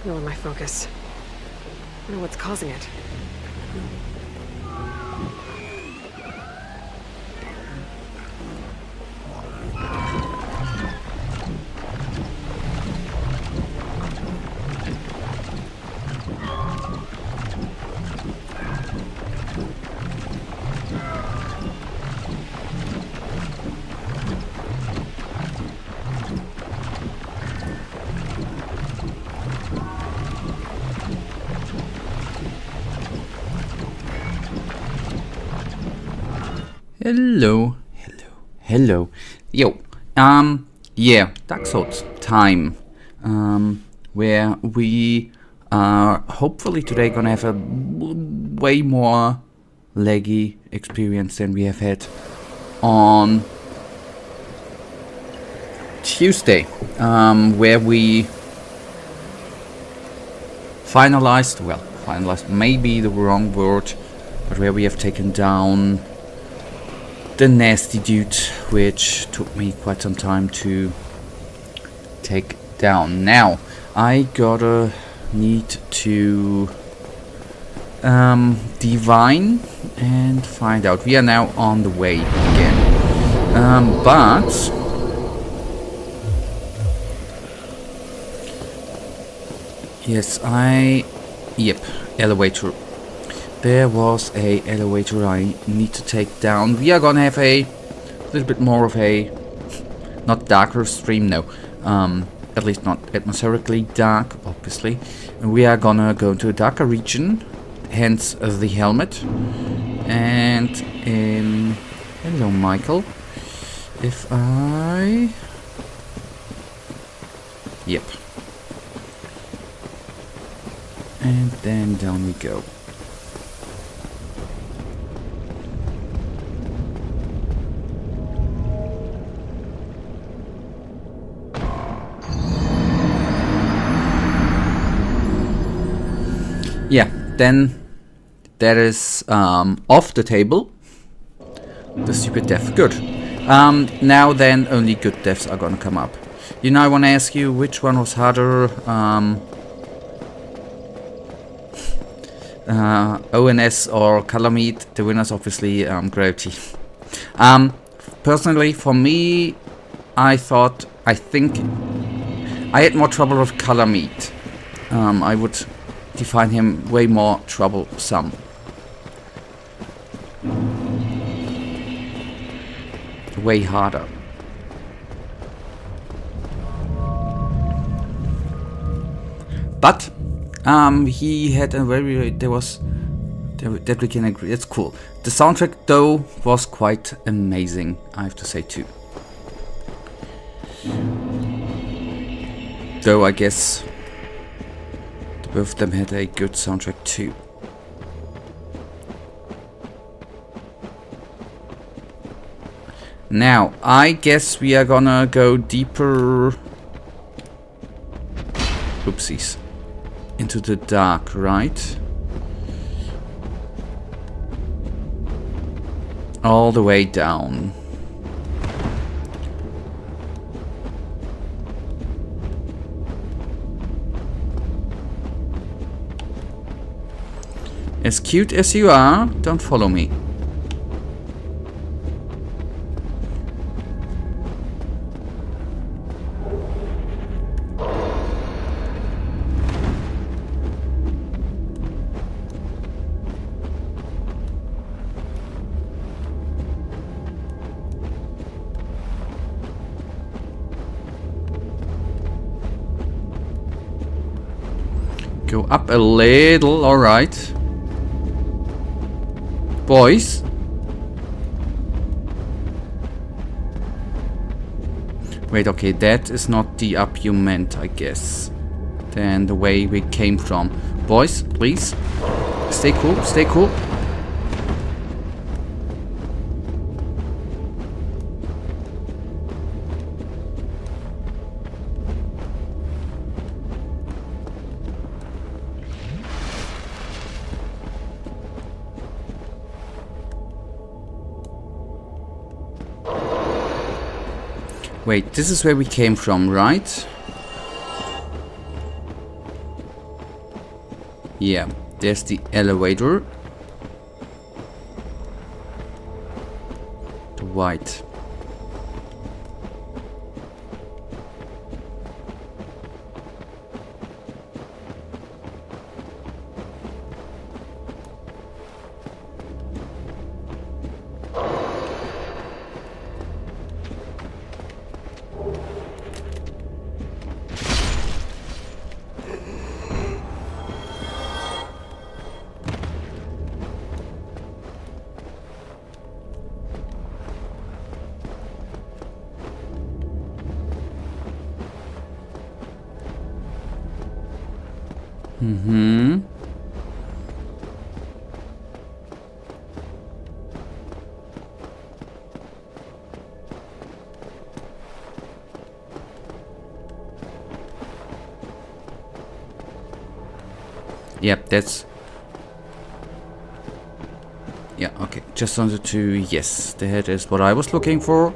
signal in my focus. I wonder what's causing it. Hello. Yo, yeah, Dark Souls time, where we are hopefully today gonna have a way more laggy experience than we have had on Tuesday, where we finalized maybe the wrong word, but where we have taken down the nasty dude, which took me quite some time to take down. Now, I gotta need to divine and find out. We are now on the way again. But yes, elevator. There was a elevator I need to take down. We are gonna have a little bit more of a not darker stream, no. At least not atmospherically dark, obviously. And we are gonna go into a darker region, hence the helmet. And hello, Michael. If I... Yep. And then down we go. Yeah, then that is off the table. The stupid death. Good. Now then, only good deaths are gonna come up. You know, I wanna ask you which one was harder. ONS or color meat. The winner's obviously gravity. Personally, for me, I think I had more trouble with color meat. I would define him way more troublesome. Way harder. But he had a very that we can agree. It's cool. The soundtrack though was quite amazing, I have to say too. Though I guess both of them had a good soundtrack too. Now, I guess we are gonna go deeper. Oopsies. Into the dark, right? All the way down. As cute as you are, don't follow me. Go up a little, alright. Boys. Wait, okay, that is not the up you meant, I guess. Then the way we came from. Boys, please. Stay cool, stay cool. Wait, this is where we came from, right? Yeah, there's the elevator. The white. Mm-hmm. Yep, that's... Yeah, okay. Just wanted to... Yes, that is what I was looking for.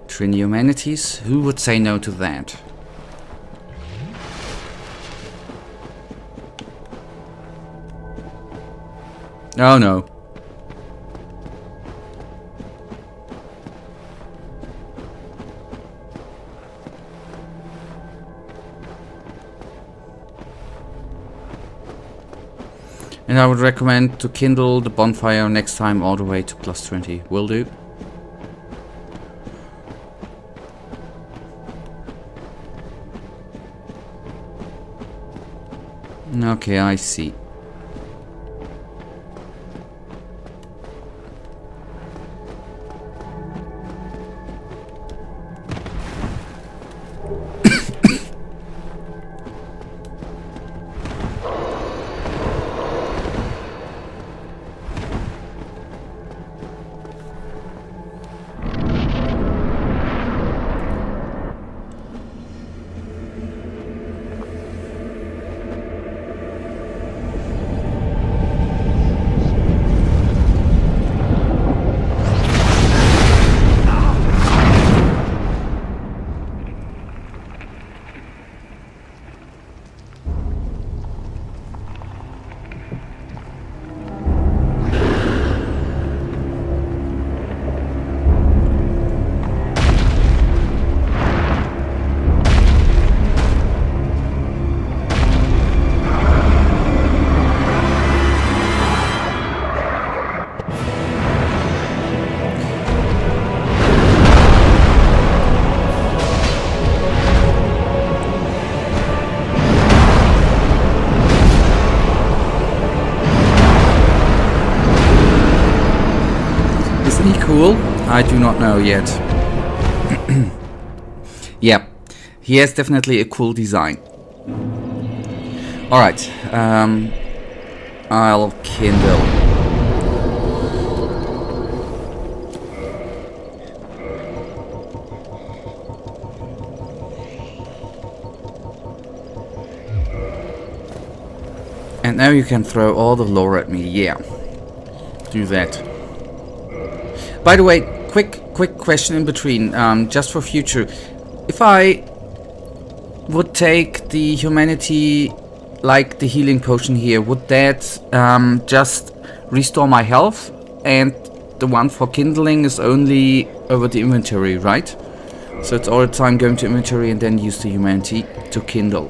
Trini humanities. Who would say no to that? Oh no. And I would recommend to kindle the bonfire next time all the way to +20. Will do. Okay, I see. Cool? I do not know yet. Yeah, he has definitely a cool design. Alright, I'll kindle. And now you can throw all the lore at me, yeah. Do that. By the way, quick question in between, just for future. If I would take the humanity, like the healing potion here, would that just restore my health? And the one for kindling is only over the inventory, right? So it's all the time going to inventory and then use the humanity to kindle.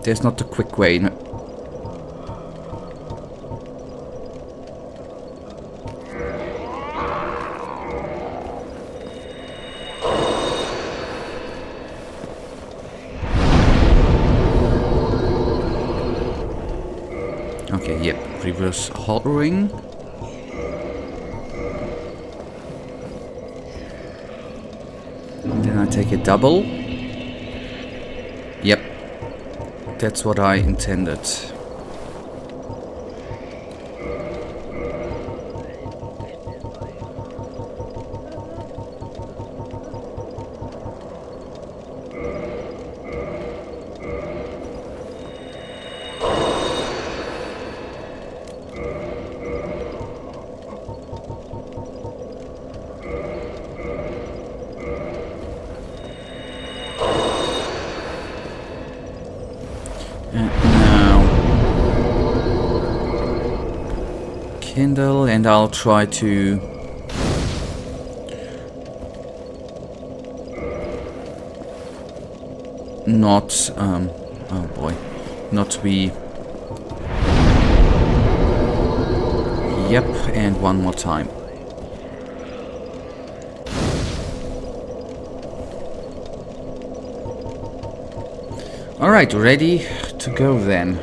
There's not the quick way, no. Okay, yep, reverse haltering. Then I take a double. Yep, that's what I intended. No. Kindle, and I'll try to not oh boy, not to be. Yep, and one more time. Alright, ready to go then.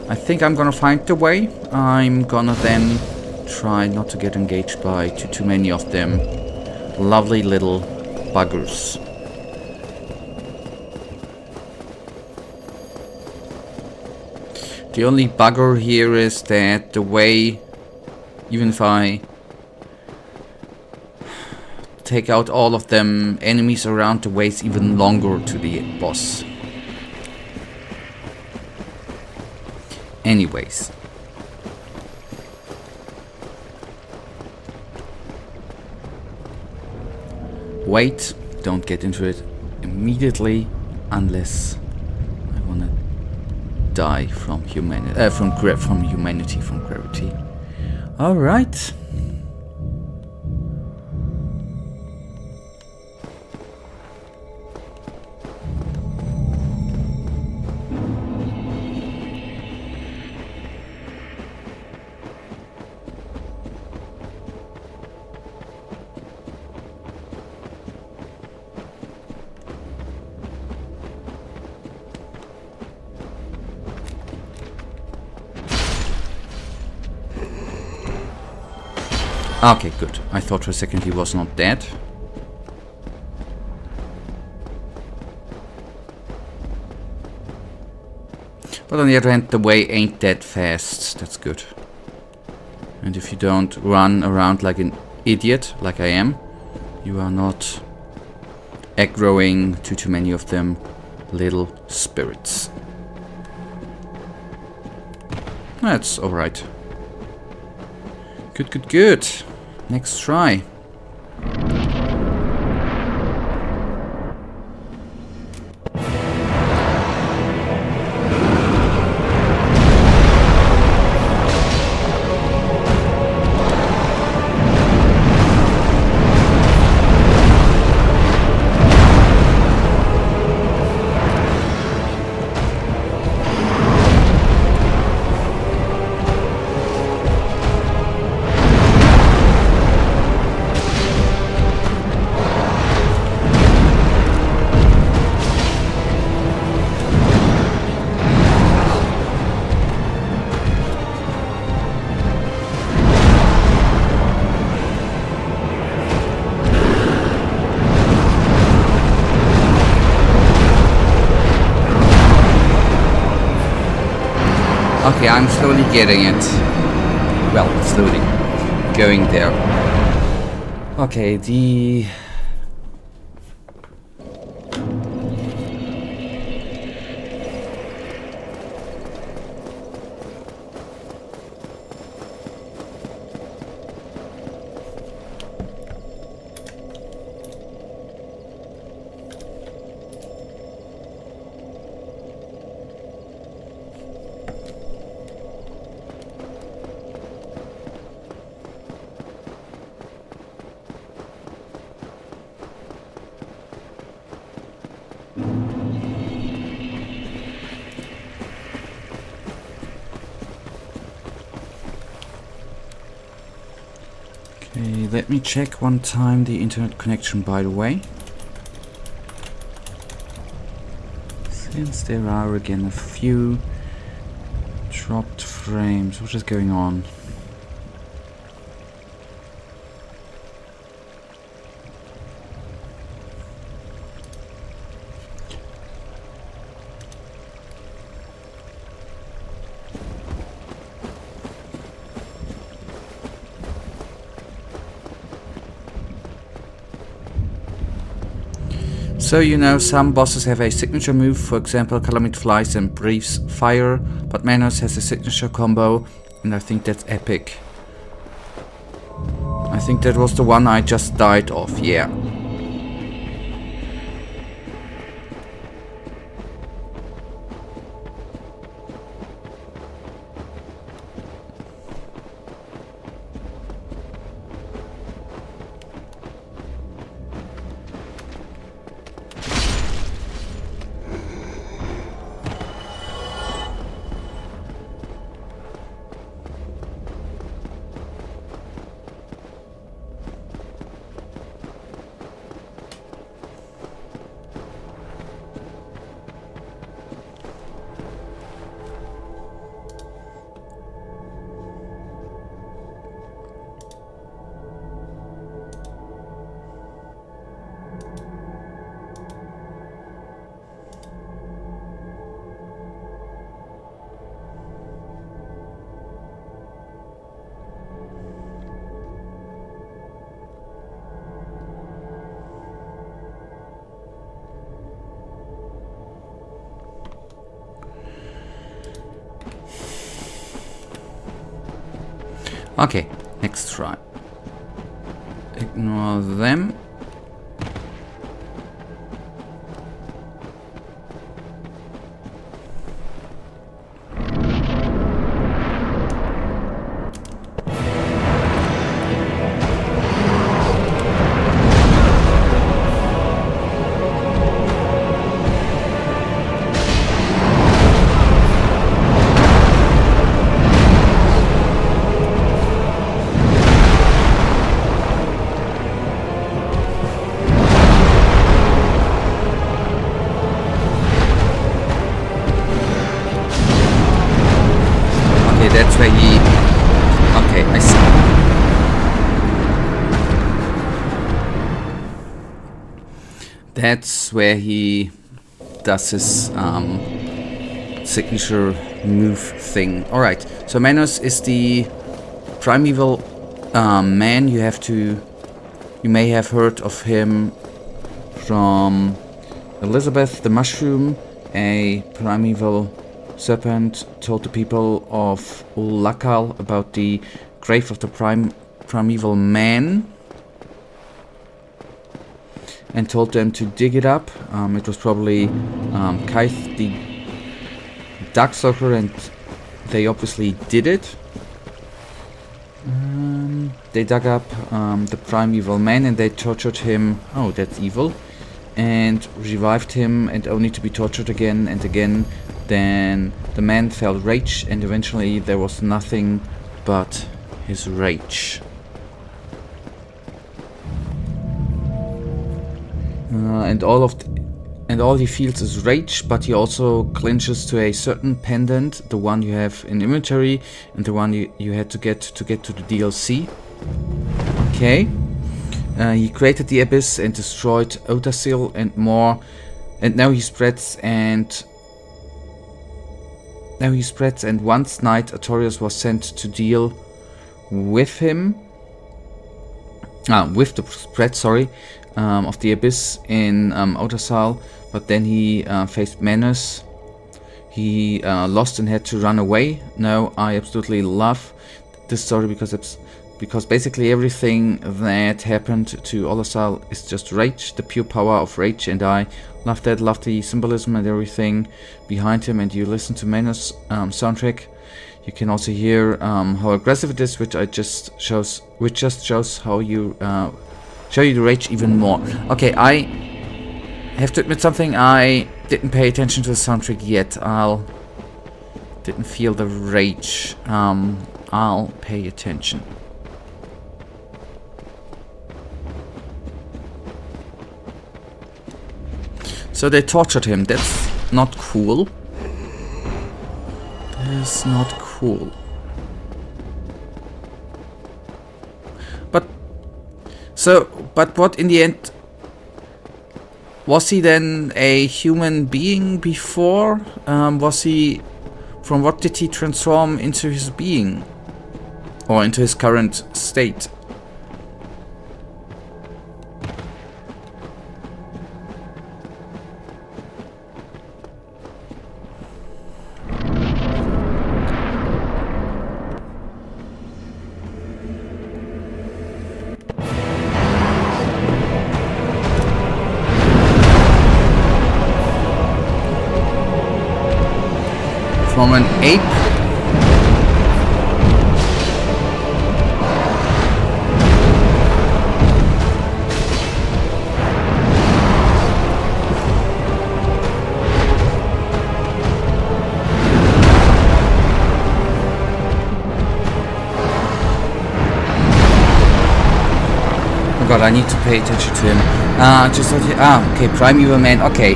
I think I'm gonna find the way. I'm gonna then try not to get engaged by too many of them lovely little buggers. The only bugger here is that the way, even if I take out all of them enemies around, the way is even longer to the boss. Anyways. Wait, don't get into it immediately unless I wanna die from humanity, from gravity. All right. Okay, good. I thought for a second he was not dead. But on the other hand, the way ain't that fast. That's good. And if you don't run around like an idiot, like I am, you are not aggroing too many of them little spirits. That's alright. Good, good, good. Next try. Okay, I'm slowly getting it. Well, slowly going there. Okay, the... Okay, let me check one time the internet connection, by the way. Since there are again a few dropped frames, what is going on? So, you know, some bosses have a signature move, for example, Calamity flies and breathes fire, but Manos has a signature combo, and I think that's epic. I think that was the one I just died of, yeah. Okay, next try. Ignore them. That's where he... Okay, I see. That's where he does his signature move thing. Alright, so Manos is the primeval man. You may have heard of him from Elizabeth the Mushroom, a primeval serpent told the people of Locale about the grave of the primeval man and told them to dig it up. It was probably Kaith the Darkstalker, and they obviously did it. They dug up the primeval man and they tortured him. Oh, that's evil. And revived him, and only to be tortured again and again. Then the man felt rage, and eventually there was nothing but his rage. And all he feels is rage, but he also clinches to a certain pendant, the one you have in inventory, and the one you had to get to the DLC. Okay. He created the Abyss and destroyed Otasil and more, and now he spreads and once night Notorious was sent to deal with him, with the spread, of the Abyss in Otasil, but then he faced Manus. He lost and had to run away. Now I absolutely love this story because basically everything that happened to Otasil is just rage, the pure power of rage, and I love that, love the symbolism and everything behind him. And you listen to Manus' soundtrack, you can also hear how aggressive it is, which just shows how you show you the rage even more. Okay, I have to admit something. I didn't pay attention to the soundtrack yet. Didn't feel the rage. I'll pay attention. So they tortured him. That's not cool. That's not cool. But what in the end? Was he then a human being before? Was he... From what did he transform into his being? Or into his current state? From an ape? Oh god, I need to pay attention to him. Okay, primeval man, okay.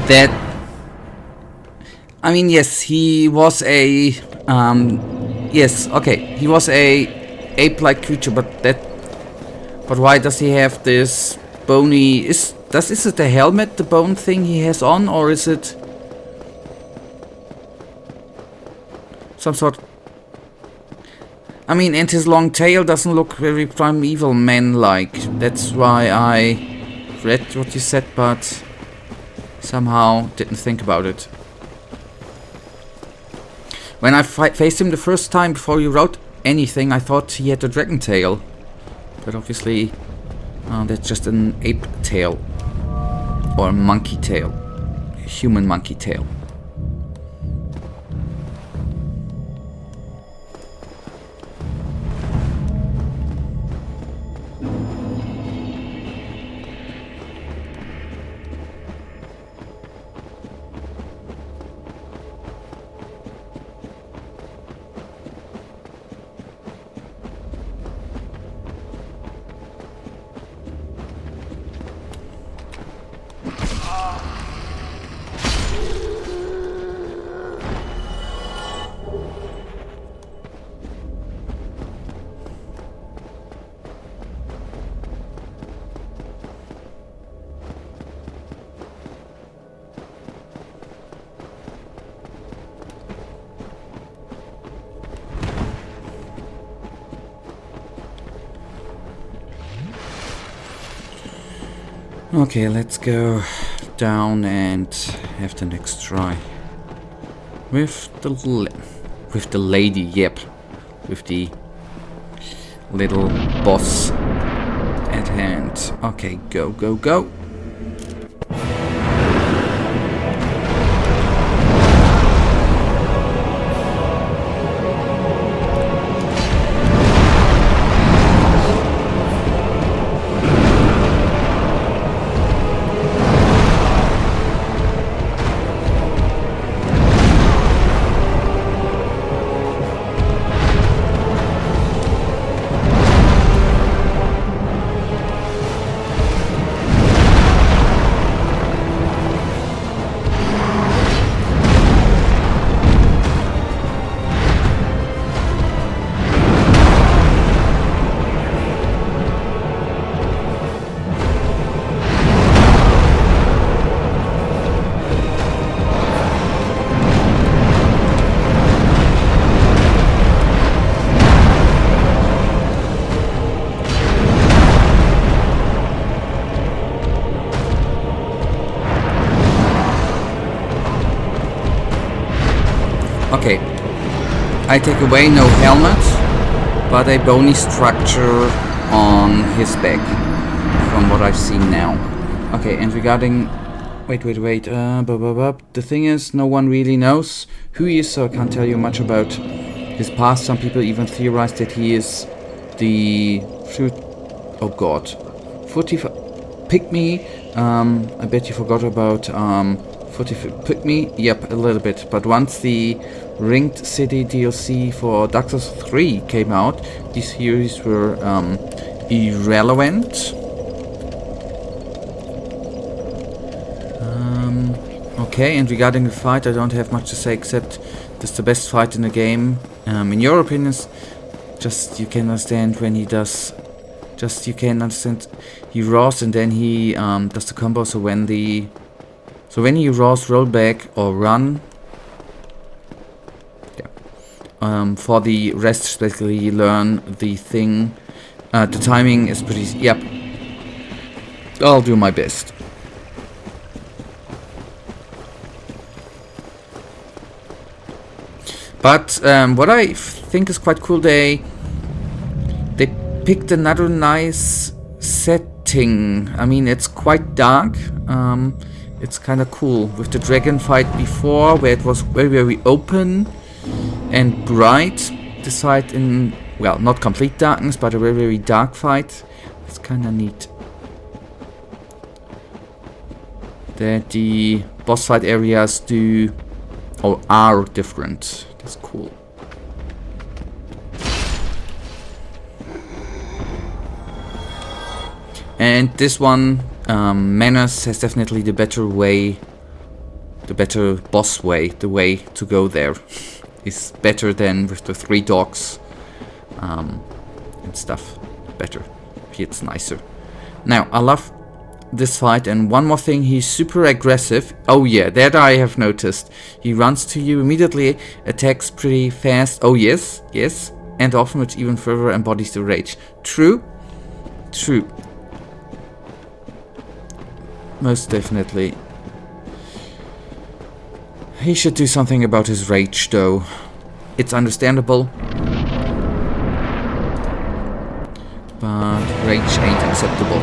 That... I mean, yes, he was a... yes, okay, he was a ape-like creature, but why does he have this bony... Is it the helmet, the bone thing he has on, or is it... some sort... I mean, and his long tail doesn't look very primeval man-like. That's why I read what you said, but somehow didn't think about it. When I faced him the first time before you wrote anything, I thought he had a dragon tail. But obviously, that's just an ape tail. Or a monkey tail. A human monkey tail. Okay, let's go down and have the next try. With the lady, yep. With the little boss at hand. Okay, go, go, go. Okay, I take away no helmet, but a bony structure on his back, from what I've seen now. Okay, and regarding... Wait. The thing is, no one really knows who he is, so I can't tell you much about his past. Some people even theorize that he is the... Oh god. Pygmy. I bet you forgot about... Pygmy? Yep, a little bit. But once the Ringed City DLC for Dark Souls 3 came out, these theories were irrelevant. Okay, and regarding the fight, I don't have much to say except this is the best fight in the game. In your opinions, just you can understand when he does... Just you can understand he roars and then he does the combo, so when the... So when you roll back or run, yeah. For the rest, basically you learn the thing. The timing is pretty. Yep. I'll do my best. But what I think is quite cool, they picked another nice setting. I mean, it's quite dark. It's kind of cool with the dragon fight before, where it was very open and bright. This fight in, well, not complete darkness, but a very dark fight. It's kind of neat. That the boss fight areas do or are different. That's cool. And this one, Menace, has definitely the better way, the better boss way, the way to go there is better than with the 3 dogs and stuff. Better. It's nicer. Now, I love this fight, and one more thing, he's super aggressive. Oh yeah, that I have noticed. He runs to you immediately, attacks pretty fast. Oh yes, and often which even further embodies the rage. True. Most definitely. He should do something about his rage, though. It's understandable. But rage ain't acceptable.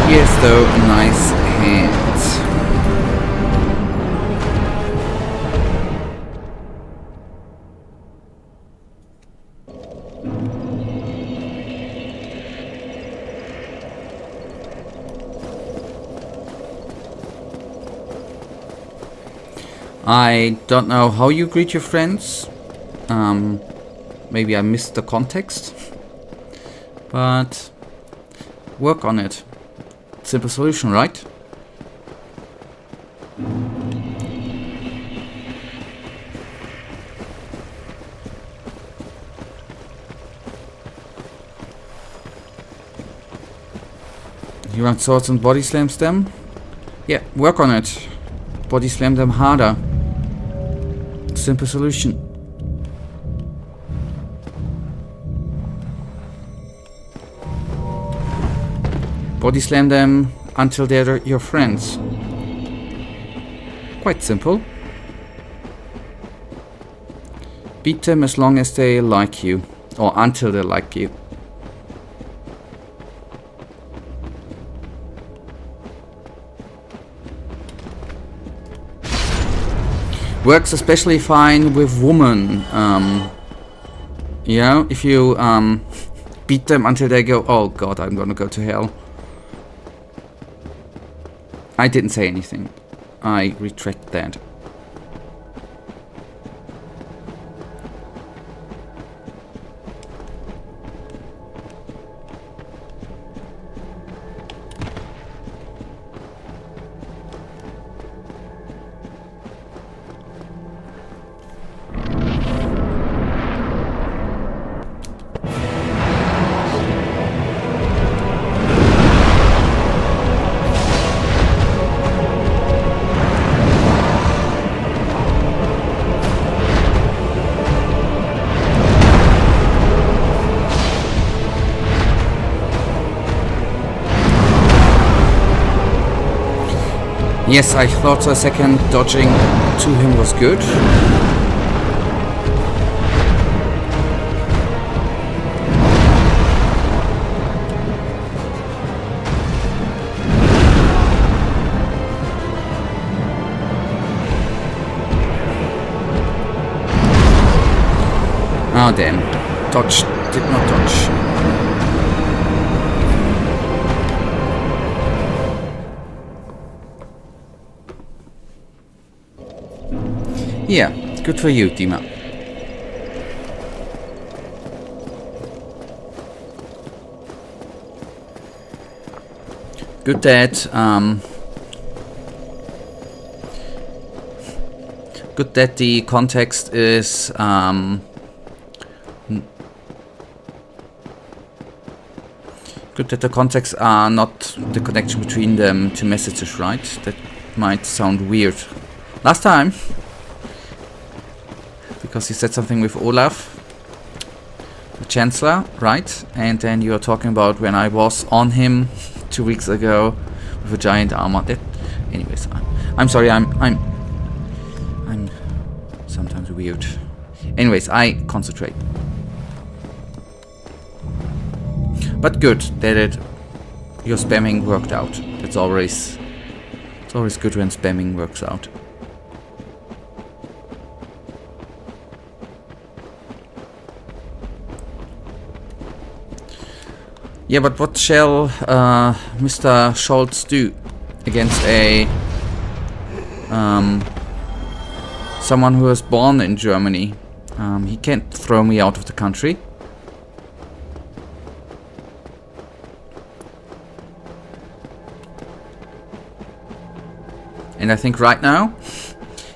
Here's though a nice hand. I don't know how you greet your friends. Maybe I missed the context. But work on it. Simple solution, right? You want swords and body slams them? Yeah, work on it. Body slam them harder. Simple solution. Body slam them until they're your friends. Quite simple. Beat them as long as they like you. Or until they like you. Works especially fine with women. You know, if you beat them until they go, oh god, I'm gonna go to hell. I didn't say anything. I retract that. Yes, I thought a second dodging to him was good. Oh damn. Dodge. Did not dodge. Yeah, good for you, Dima. Good that good that the context is good that the contexts are not the connection between them two messages, right? That might sound weird. Last time, because you said something with Olaf, the Chancellor, right? And then you are talking about when I was on him 2 weeks ago with a giant armor. That, anyways, I'm sorry. I'm sometimes weird. Anyways, I concentrate. But good that your spamming worked out. It's always good when spamming works out. Yeah, but what shall Mr. Scholz do against a someone who was born in Germany? He can't throw me out of the country. And I think right now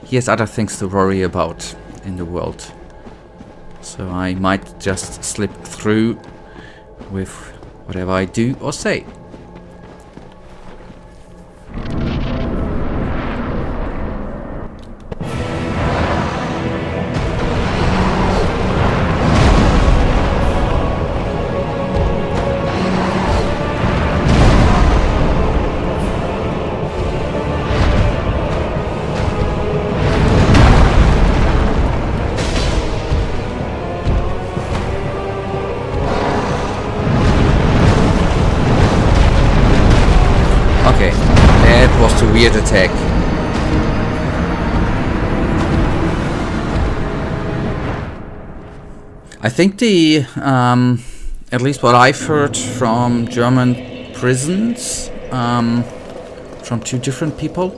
he has other things to worry about in the world. So I might just slip through with whatever I do or say. weird attack. I think the, at least what I've heard from German prisons, from 2 different people,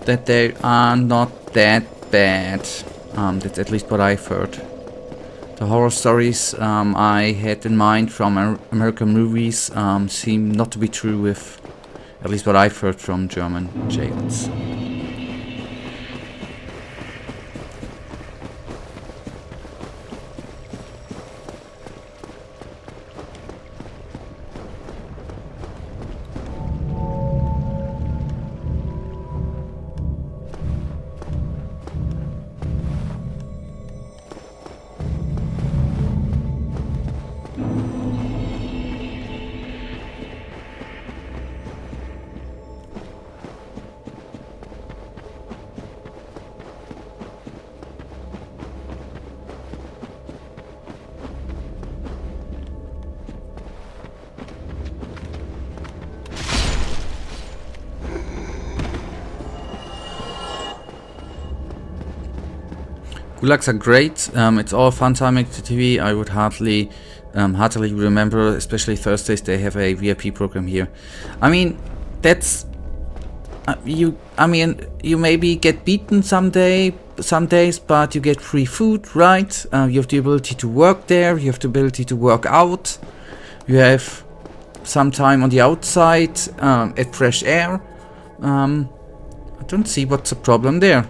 that they are not that bad. That's at least what I've heard. The horror stories I had in mind from American movies seem not to be true with at least what I've heard from German jails. Gulags are great. It's all fun timing to TV. I would heartily remember, especially Thursdays, they have a VIP program here. I mean, that's you. I mean, you maybe get beaten some days, but you get free food, right? You have the ability to work there. You have the ability to work out. You have some time on the outside at fresh air. I don't see what's the problem there.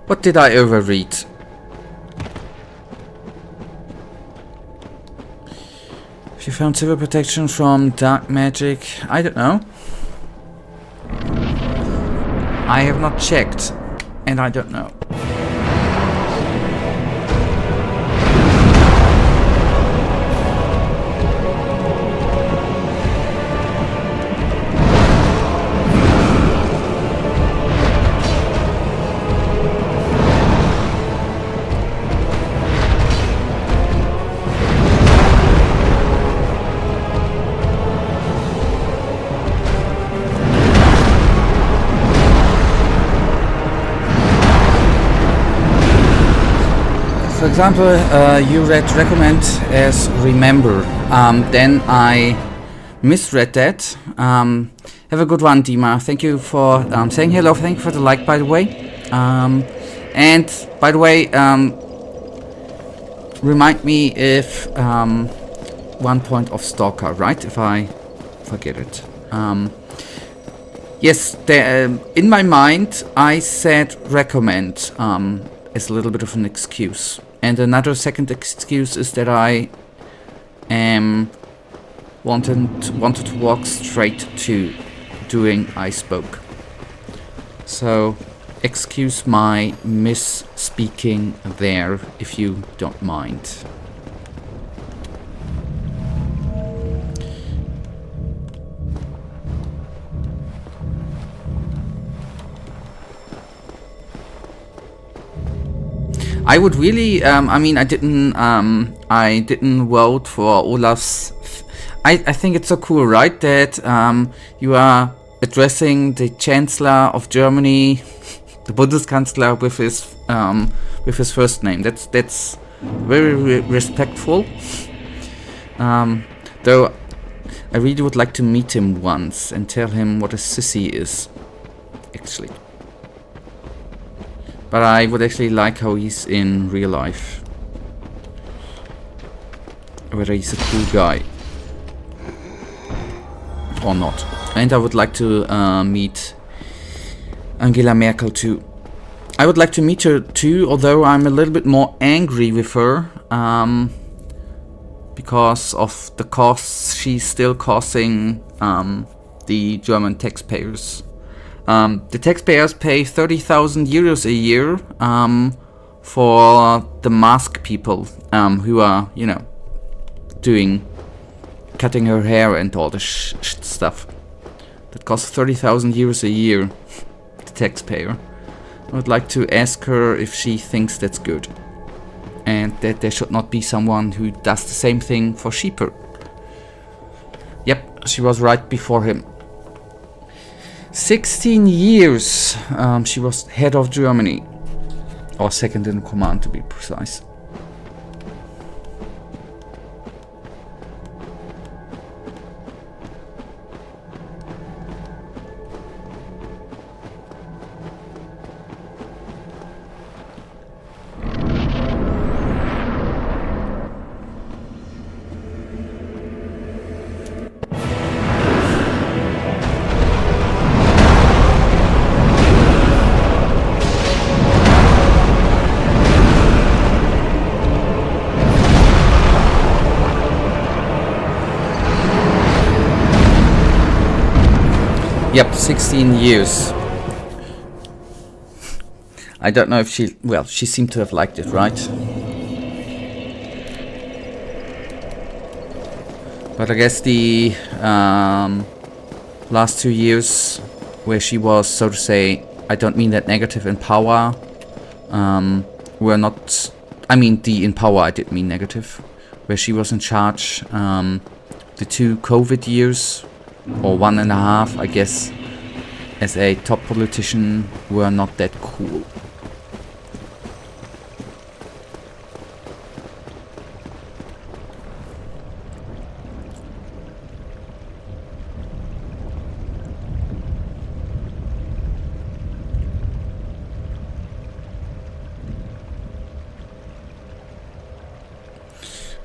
What did I overread? If you found civil protection from dark magic, I don't know. I have not checked, and I don't know. For example, you read recommend as remember. Then I misread that. Have a good one, Dima. Thank you for saying hello. Thank you for the like, by the way. And by the way, remind me if 1 point of Stalker, right? If I forget it. Yes, in my mind, I said recommend as a little bit of an excuse. And another second excuse is that I wanted to walk straight to doing I spoke. So excuse my misspeaking there, if you don't mind. I would really, I mean, I didn't vote for Olaf's. I think it's so cool, right? That you are addressing the Chancellor of Germany, the Bundeskanzler, with his first name. That's very respectful. Though I really would like to meet him once and tell him what a sissy is, actually. But I would actually like how he's in real life. Whether he's a cool guy or not. And I would like to meet Angela Merkel too. I would like to meet her too, although I'm a little bit more angry with her. Because of the costs she's still causing the German taxpayers. The taxpayers pay 30,000 euros a year for the mask people who are, you know, cutting her hair and all the stuff. That costs 30,000 euros a year, the taxpayer. I would like to ask her if she thinks that's good. And that there should not be someone who does the same thing for Sheeper. Yep, she was right before him. 16 years she was head of Germany. Or second in command, to be precise. Yep, 16 years. I don't know if she... Well, she seemed to have liked it, right? But I guess the last 2 years where she was, so to say, I don't mean that negative, in power, were not... I mean, in power I did mean negative. Where she was in charge, the 2 COVID years, or 1.5, I guess, as a top politician, were not that cool.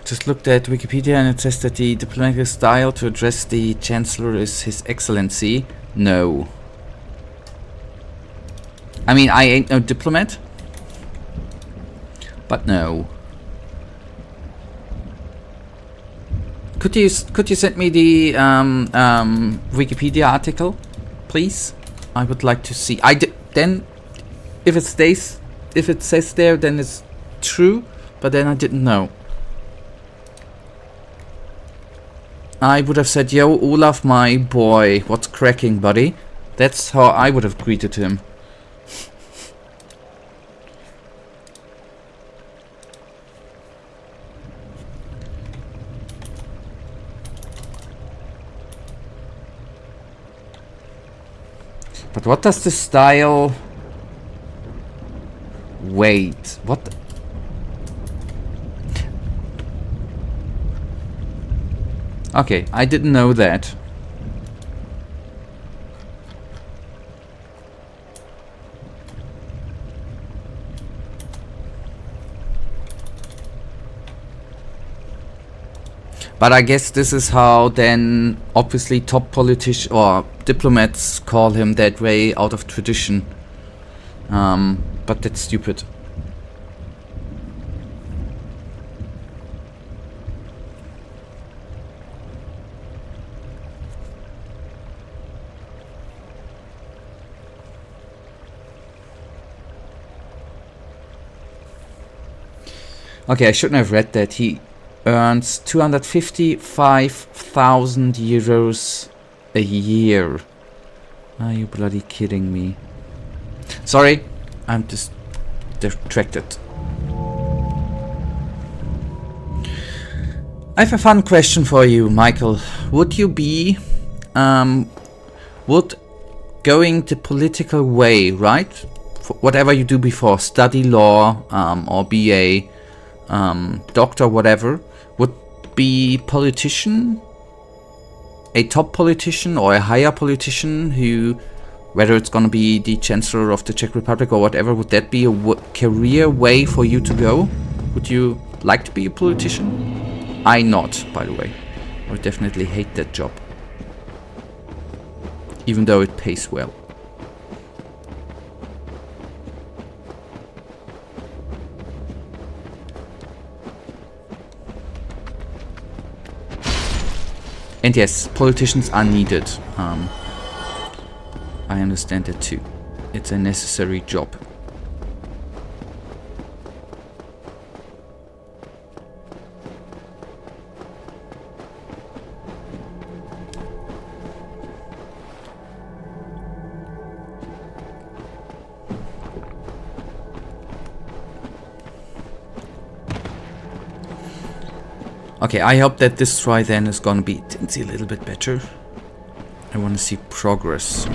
Just looked at Wikipedia and it says that the diplomatic style to address the Chancellor is His Excellency. No. I mean, I ain't no diplomat. But no. Could you send me the Wikipedia article, please? I would like to see. Then, if it says there, then it's true. But then I didn't know. I would have said, yo, Olaf, my boy, what's cracking, buddy? That's how I would have greeted him. But what does the style... Wait, what... Okay, I didn't know that. But I guess this is how then obviously top politicians or diplomats call him that way out of tradition. But that's stupid. Okay, I shouldn't have read that. He earns 255,000 euros a year. Are you bloody kidding me? Sorry, I'm just distracted. I have a fun question for you, Michael. Would you be, would going the political way, right? Whatever you do before, study law, or be a doctor, whatever, would be politician, a top politician or a higher politician who, whether it's gonna be the Chancellor of the Czech Republic or whatever, would that be a career way for you to go? Would you like to be a politician? I not, by the way. I would definitely hate that job. Even though it pays well. And yes, politicians are needed. I understand that too. It's a necessary job. Okay, I hope that this try then is gonna be a little bit better. I want to see progress.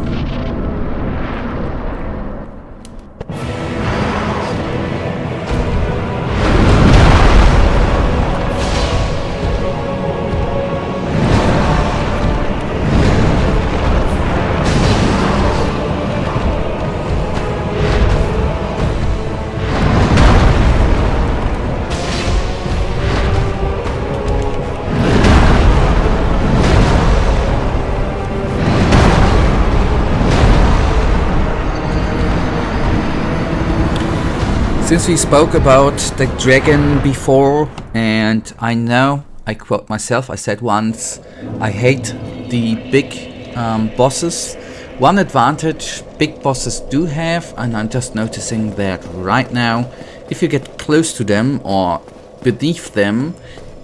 Since we spoke about the dragon before, and I know, I quote myself, I said once, I hate the big bosses. One advantage big bosses do have, and I'm just noticing that right now, if you get close to them or beneath them,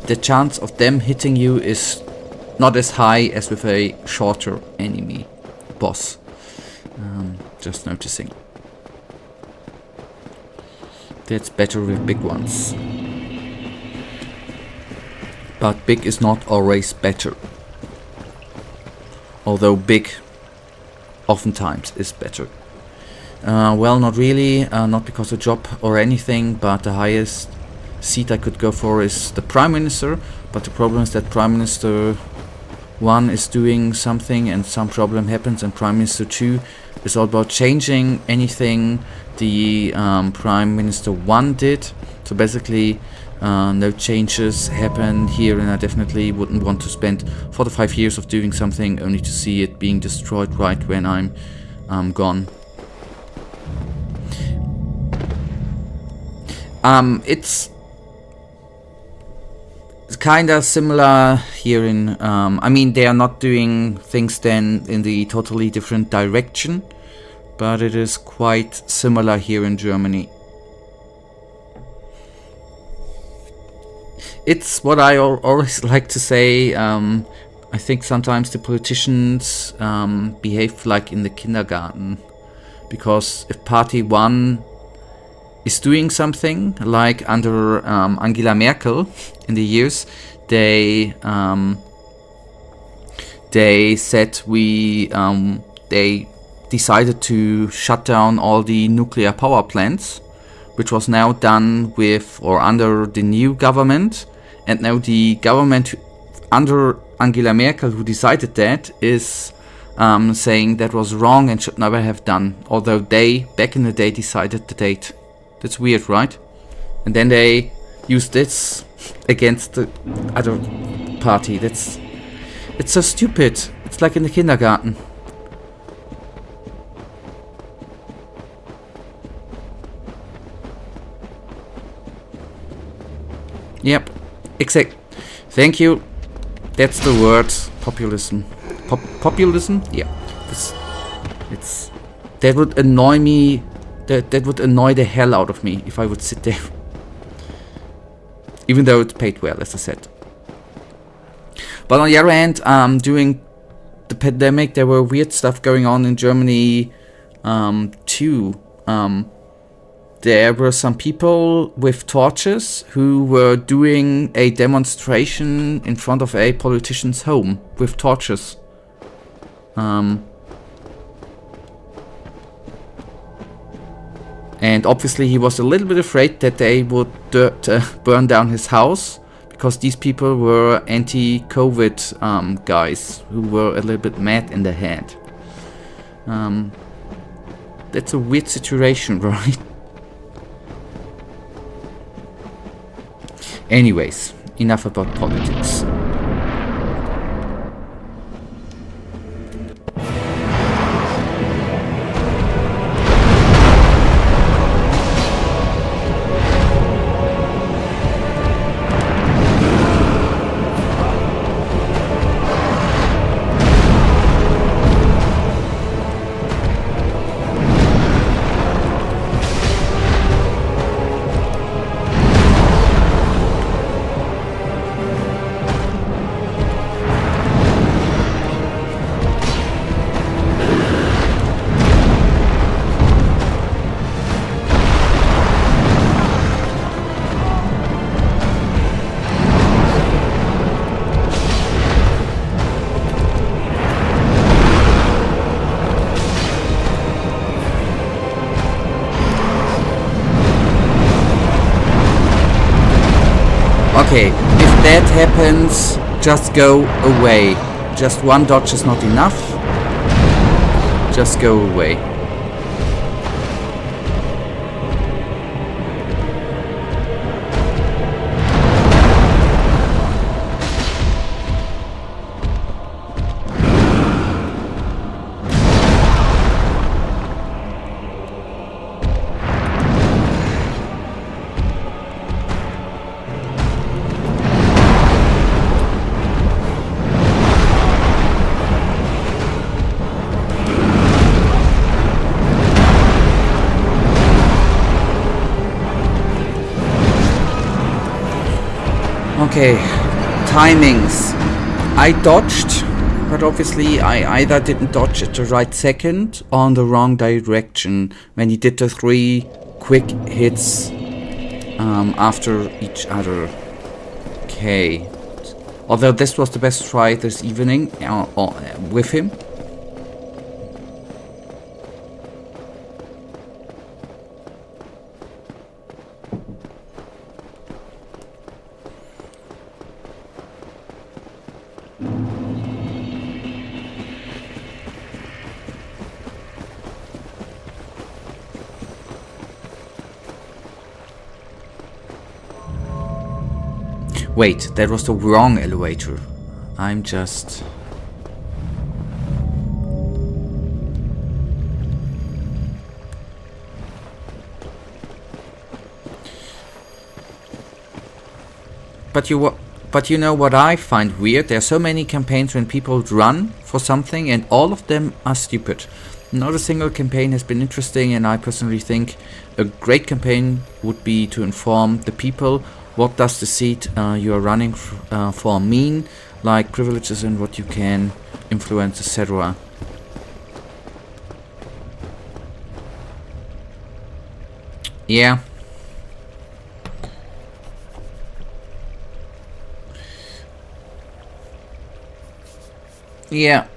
the chance of them hitting you is not as high as with a shorter enemy boss. Just noticing. That's better with big ones. But big is not always better. Although big oftentimes is better. Well, not really, not because of job or anything, but the highest seat I could go for is the Prime Minister. But the problem is that Prime Minister 1 is doing something and some problem happens, and Prime Minister 2 is all about changing anything the Prime Minister 1 did. So basically no changes happen here, and I definitely wouldn't want to spend 4 to 5 years of doing something only to see it being destroyed right when I'm gone. It's kind of similar here in I mean, they are not doing things then in the totally different direction, but it is quite similar here in Germany. It's what I always like to say. I think sometimes the politicians behave like in the kindergarten, because if Party 1 is doing something, like under Angela Merkel in the years, they said they decided to shut down all the nuclear power plants, which was now done with or under the new government, and now the government under Angela Merkel who decided that is saying that was wrong and should never have done, although they back in the day decided the date. That's weird, right? And then they used this against the other party. It's so stupid. It's like in the kindergarten. Yep, exact. Thank you. That's the word. Populism. Populism? Yeah. That would annoy me. That would annoy the hell out of me if I would sit there. Even though it's paid well, as I said. But on the other hand, during the pandemic, there were weird stuff going on in Germany too. There were some people with torches who were doing a demonstration in front of a politician's home with torches. And obviously he was a little bit afraid that they would burn down his house, because these people were anti-COVID guys who were a little bit mad in the head. That's a weird situation, right? Anyways, enough about politics. Okay, if that happens, just go away. Just one dodge is not enough. Just go away. Okay, timings. I dodged, but obviously I either didn't dodge at the right second or in the wrong direction when he did the 3 quick hits after each other. Okay. Although this was the best try this evening with him. Wait, that was the wrong elevator. I'm just... But you know what I find weird? There are so many campaigns when people run for something and all of them are stupid. Not a single campaign has been interesting, and I personally think a great campaign would be to inform the people what does the seat you are running for mean, like privileges and what you can influence, etc. Yeah. Yeah.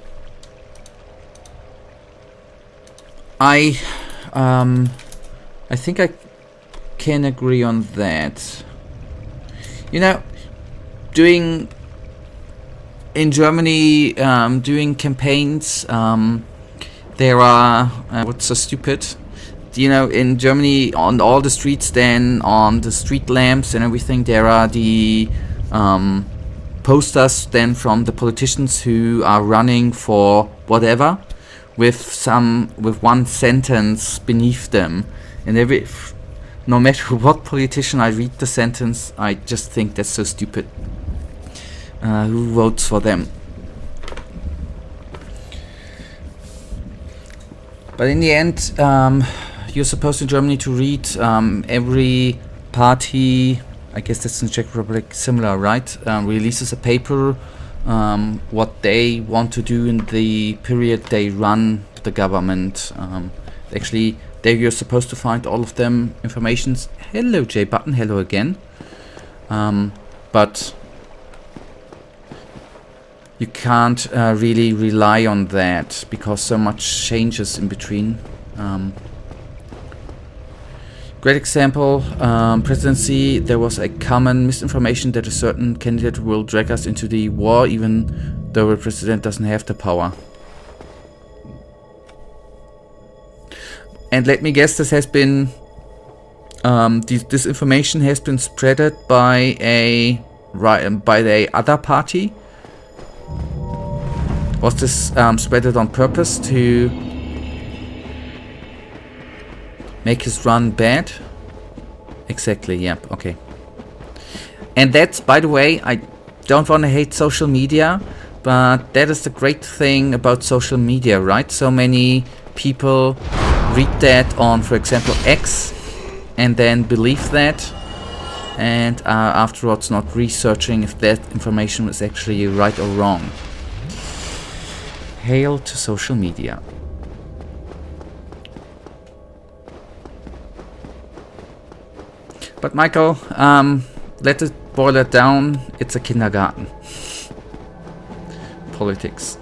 I think I can agree on that. You know, in Germany, doing campaigns, there are, what's so stupid? You know, in Germany, on all the streets, then on the street lamps and everything, there are the posters then from the politicians who are running for whatever, with one sentence beneath them, and no matter what politician I read the sentence, I just think that's so stupid. Who votes for them? But in the end, you're supposed in Germany to read every party, I guess that's in the Czech Republic similar, right? Releases a paper, what they want to do in the period they run the government. Actually, there you're supposed to find all of them informations. Hello J Button, hello again. But you can't really rely on that because so much changes in between. Great example, presidency, there was a common misinformation that a certain candidate will drag us into the war even though the president doesn't have the power. And let me guess, this has been this information has been spreaded by the other party. Was this spreaded on purpose to make his run bad? Exactly. Yep. Okay. And that's, by the way, I don't want to hate social media, but that is the great thing about social media, right? So many people read that on, for example, X, and then believe that, and afterwards not researching if that information was actually right or wrong. Hail to social media. But Michael, let it boil it down. It's a kindergarten. Politics.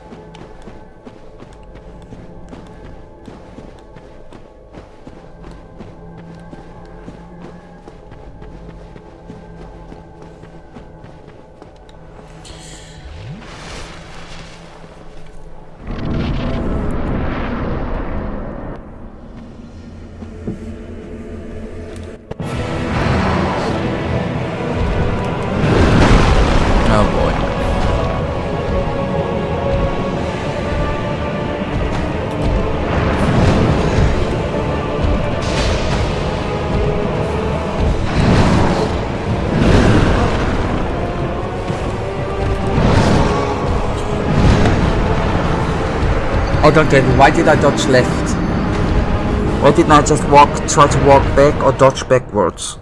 Oh, don't get me. Why did I dodge left? Why didn't I just try to walk back or dodge backwards?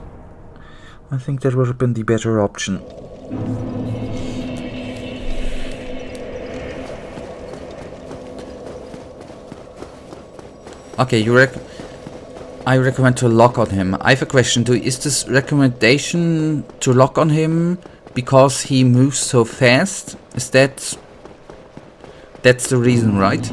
I think that would have been the better option. Okay, I recommend to lock on him. I have a question. Is this recommendation to lock on him because he moves so fast? Is that's the reason, right?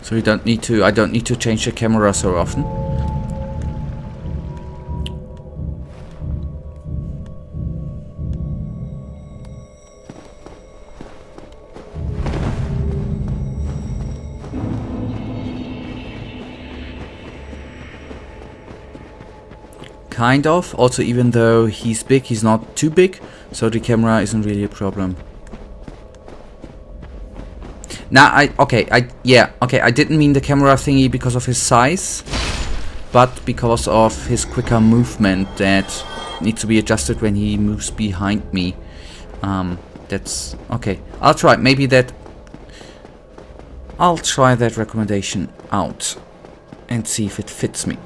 So I don't need to change the camera so often. Kind of. Also, even though he's big, he's not too big, so the camera isn't really a problem. Now, I didn't mean the camera thingy because of his size, but because of his quicker movement that needs to be adjusted when he moves behind me. That's okay. I'll try that recommendation out and see if it fits me.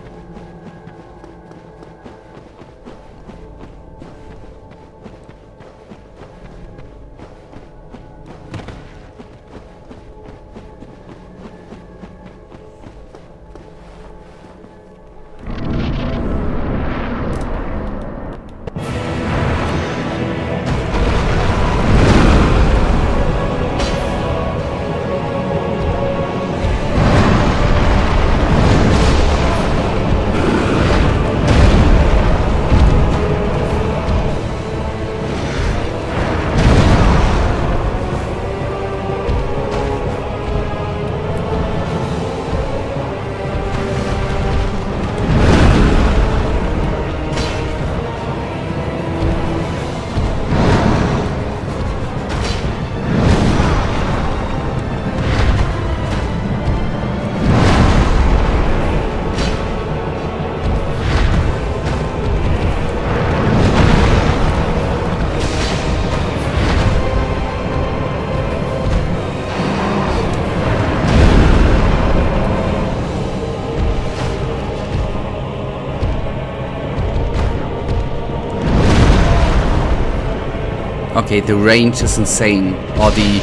Okay, the range is insane. Or the...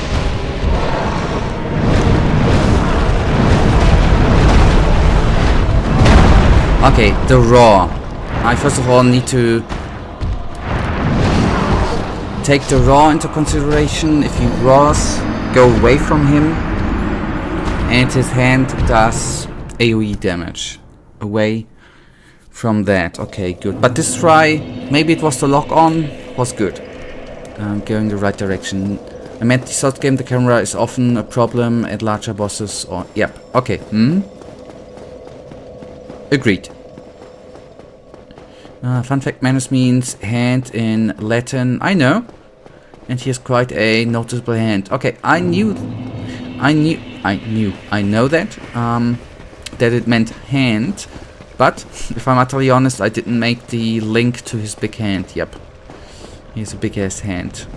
Okay, the raw. I first of all need to take the raw into consideration. If he raws, go away from him. And his hand does AoE damage. Away from that. Okay, good. But this try, maybe it was the lock on, was good. Going the right direction. I meant the short game, the camera is often a problem at larger bosses or... Yep, okay. Agreed. Fun fact, Manus means hand in Latin. I know. And he has quite a noticeable hand. Okay, I know that. That it meant hand. But, if I'm utterly honest, I didn't make the link to his big hand. Yep. He has a big ass hand.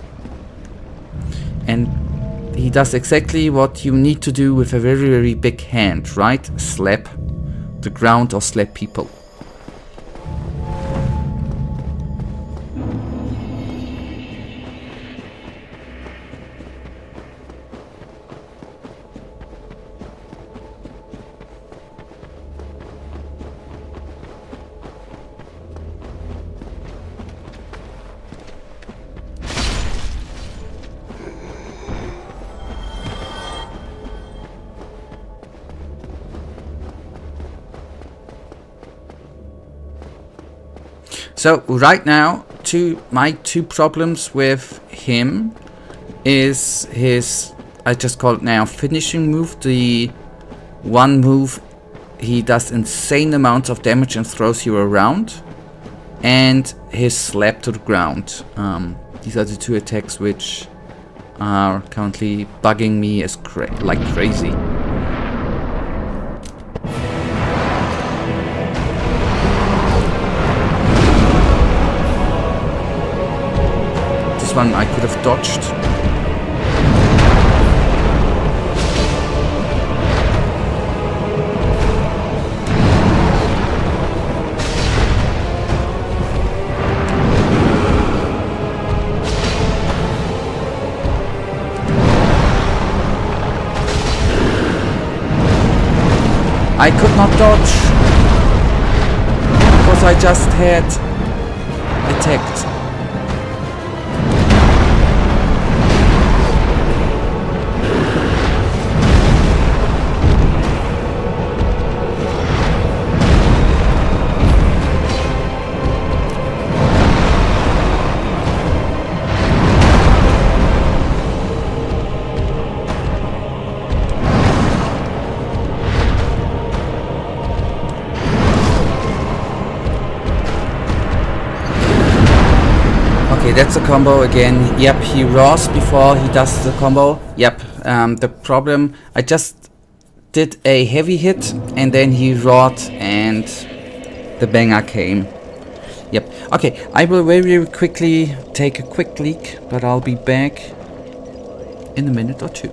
And he does exactly what you need to do with a very, very big hand, right? Slap the ground or slap people. So right now, my two problems with him is his, I just call it now, finishing move. The one move, he does insane amounts of damage and throws you around. And his slap to the ground. These are the two attacks which are currently bugging me as like crazy. this one I could have dodged. I could not dodge because I just had attacked. Okay, that's a combo again. Yep, he roars before he does the combo. Yep, the problem, I just did a heavy hit and then he roared and the banger came. Yep, okay, I will very quickly take a quick leak, but I'll be back in a minute or two.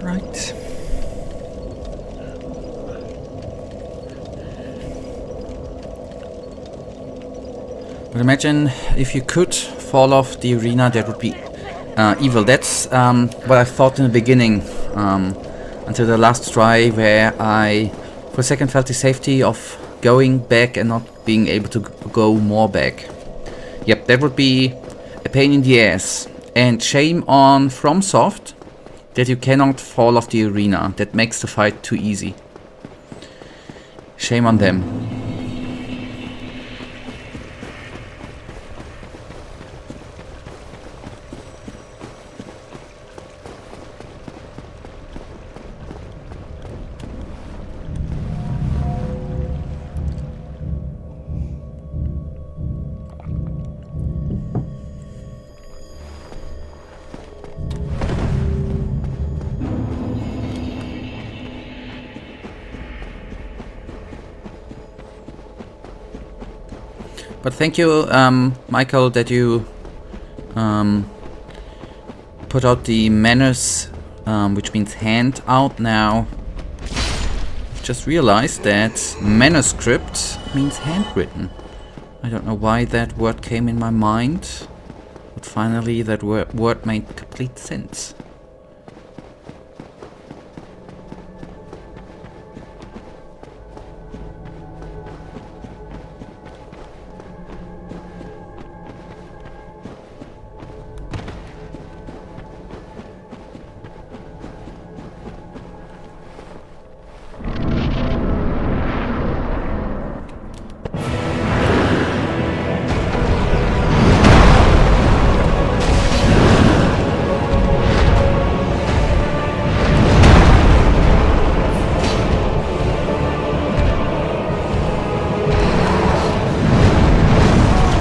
Right. But imagine if you could fall off the arena, that would be evil. That's what I thought in the beginning, until the last try, where I for a second felt the safety of going back and not being able to go more back. Yep, that would be a pain in the ass. And shame on FromSoft that you cannot fall off the arena. That makes the fight too easy. Shame on them. But thank you, Michael, that you put out the manners, which means hand out now. Just realized that manuscript means handwritten. I don't know why that word came in my mind, but finally that word made complete sense.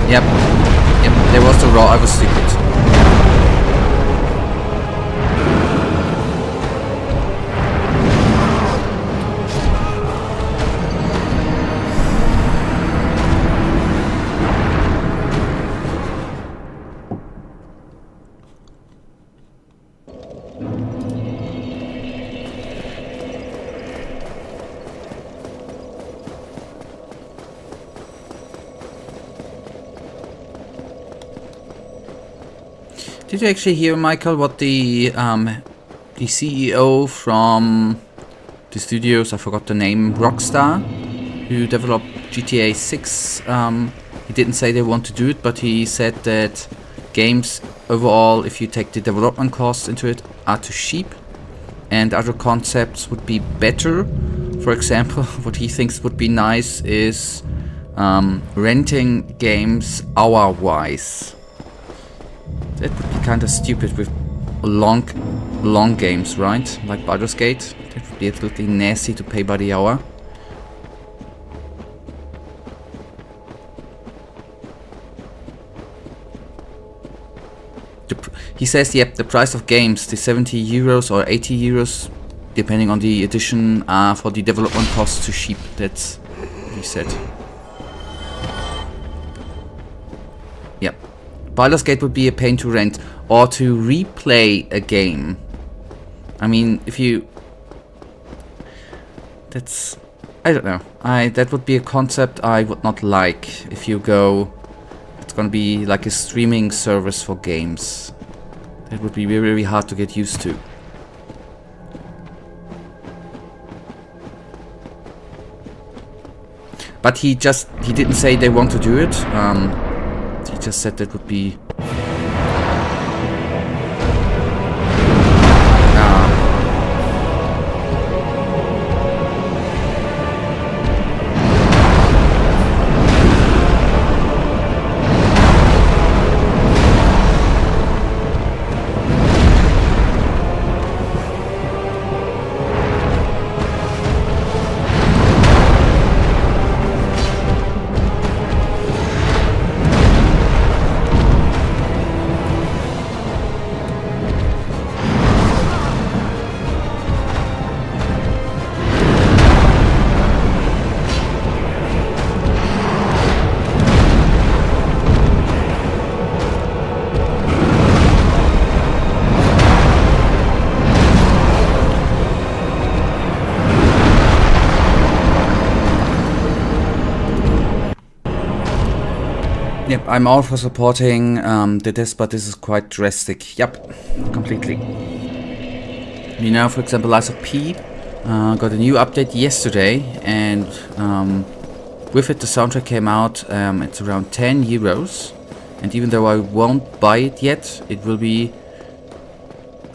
Yep, there was the raw, I was stupid. Did you actually hear, Michael, what the CEO from the studios, I forgot the name, Rockstar, who developed GTA 6, he didn't say they want to do it, but he said that games overall, if you take the development costs into it, are too cheap, and other concepts would be better. For example, what he thinks would be nice is renting games hour-wise. That would be kind of stupid with long games, right? Like Baldur's Gate. That would be absolutely nasty to pay by the hour. He says, yep, the price of games, the 70 euros or 80 euros, depending on the edition, are for the development costs too cheap. That's what he said. Yep. Baldur's Gate would be a pain to rent or to replay a game. I mean, if you... That's... I don't know. That would be a concept I would not like if you go... It's gonna be like a streaming service for games. That would be very, very hard to get used to. But he didn't say they want to do it. He just said that would be... Yep, I'm all for supporting this, but this is quite drastic. Yep, completely. You know, for example, Lies of P got a new update yesterday, and with it the soundtrack came out. It's around 10 euros, and even though I won't buy it yet, it will be...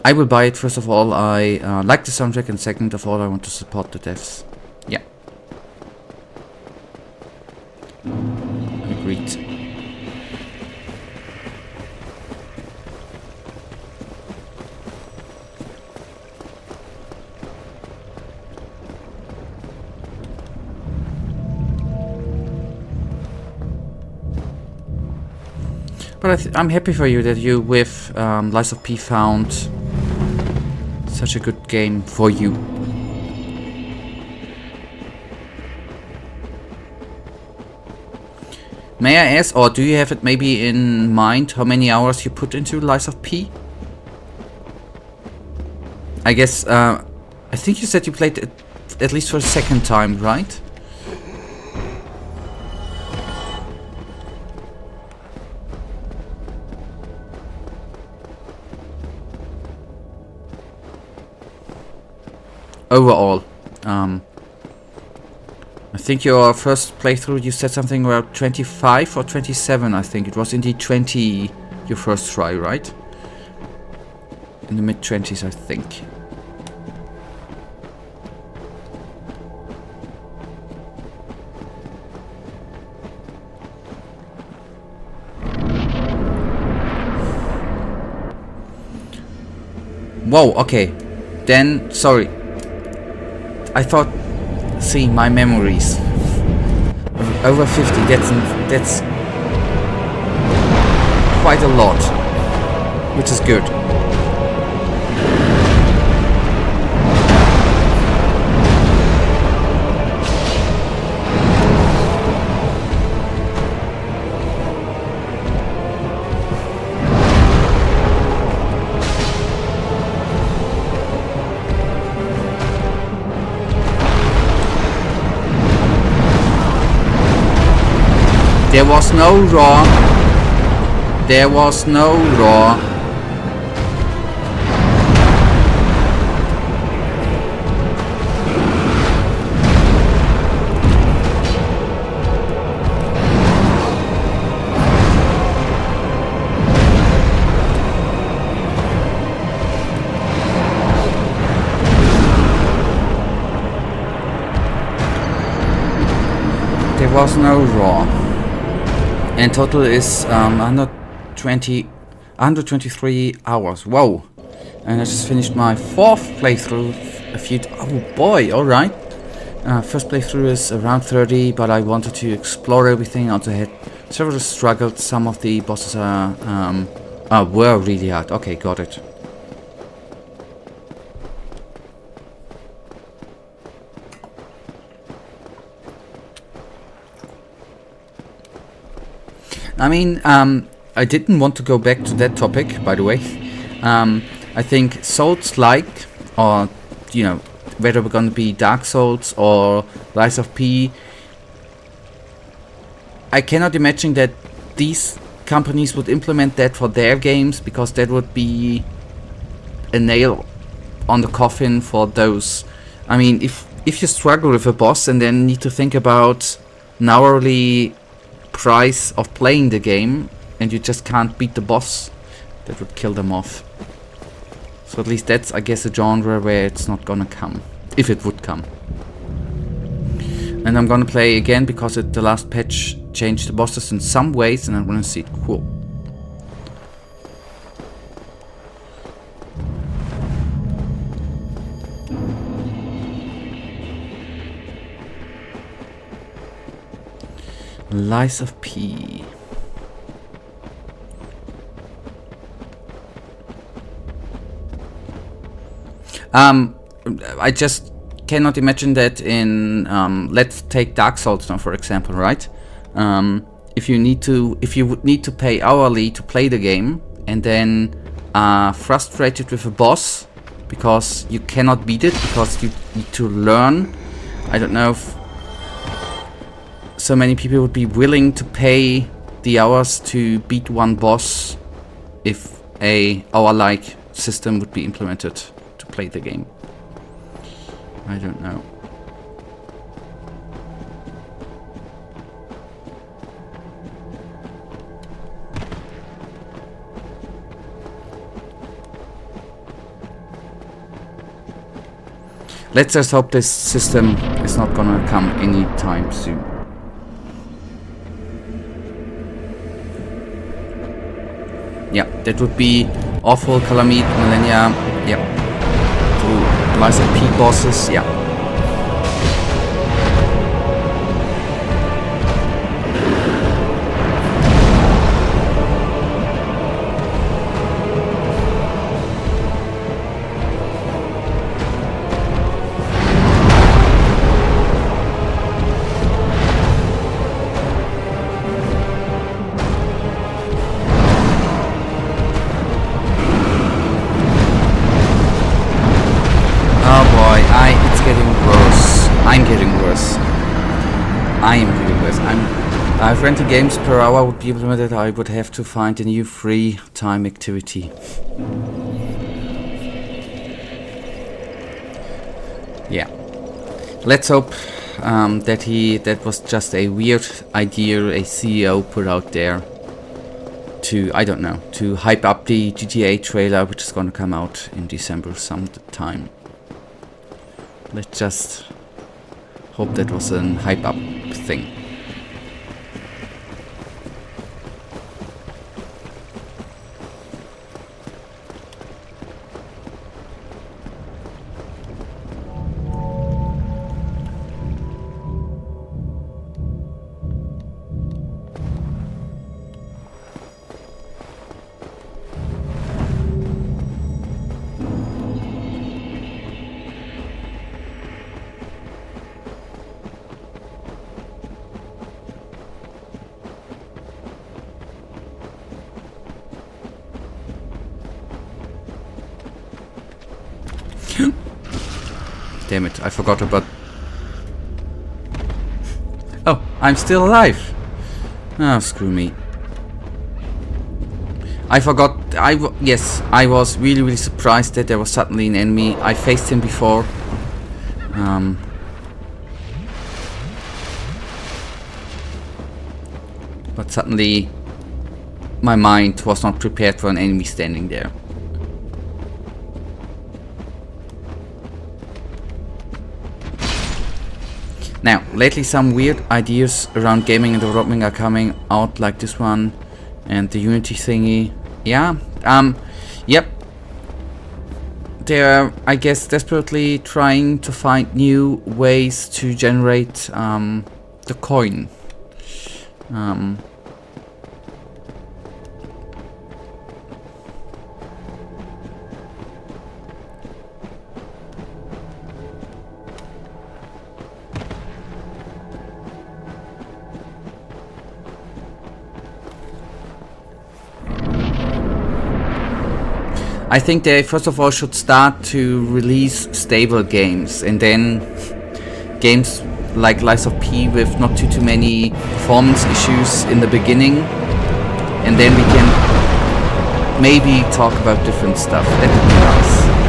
I will buy it. First of all, I like the soundtrack, and second of all, I want to support the devs. Yeah. Agreed. But I'm happy for you that you, with Lies of P, found such a good game for you. May I ask, or do you have it maybe in mind how many hours you put into Lies of P? I guess, I think you said you played it at least for a second time, right? Overall, I think your first playthrough you said something about 25 or 27, I think. It was indeed 20 your first try, right? In the mid-20s, I think. Whoa, okay. Then, sorry. I thought, see, my memories. Over 50, that's quite a lot. Which is good. There was no raw. There was no raw. There was no raw. And total is 123 hours. Whoa! And I just finished my fourth playthrough oh boy, alright. First playthrough is around 30, but I wanted to explore everything. Also had several struggles. Some of the bosses were really hard. Okay, got it. I mean, I didn't want to go back to that topic, by the way. I think Souls-like, or, you know, whether we're gonna be Dark Souls or Lies of P, I cannot imagine that these companies would implement that for their games, because that would be a nail on the coffin for those. I mean, if you struggle with a boss and then need to think about an hourly price of playing the game and you just can't beat the boss, that would kill them off. So at least that's, I guess, a genre where it's not gonna come, if it would come. And I'm gonna play again because the last patch changed the bosses in some ways, and I wanna see it. Cool. Lies of P. I just cannot imagine that in let's take Dark Souls now, for example, right? If you would need to pay hourly to play the game, and then frustrated with a boss because you cannot beat it because you need to learn. I don't know if so many people would be willing to pay the hours to beat one boss if a hour-like system would be implemented to play the game. I don't know. Let's just hope this system is not gonna come anytime soon. Yeah, that would be awful. Calamite, Millennia, yeah. To Lies of P bosses, yeah. I am ridiculous. I've rented games per hour would be implemented. I would have to find a new free time activity. Yeah. Let's hope that was just a weird idea a CEO put out there to, I don't know, to hype up the GTA trailer, which is gonna come out in December sometime. Let's just hope that was a hype up thing. Damn it, I forgot about... Oh, I'm still alive! Oh, screw me. I forgot... Yes, I was really surprised that there was suddenly an enemy. I faced him before. But suddenly my mind was not prepared for an enemy standing there. Now, lately some weird ideas around gaming and development are coming out, like this one and the Unity thingy. Yeah, yep. They're, I guess, desperately trying to find new ways to generate the coin. I think they first of all should start to release stable games, and then games like Lies of P with not too many performance issues in the beginning, and then we can maybe talk about different stuff. That would be nice.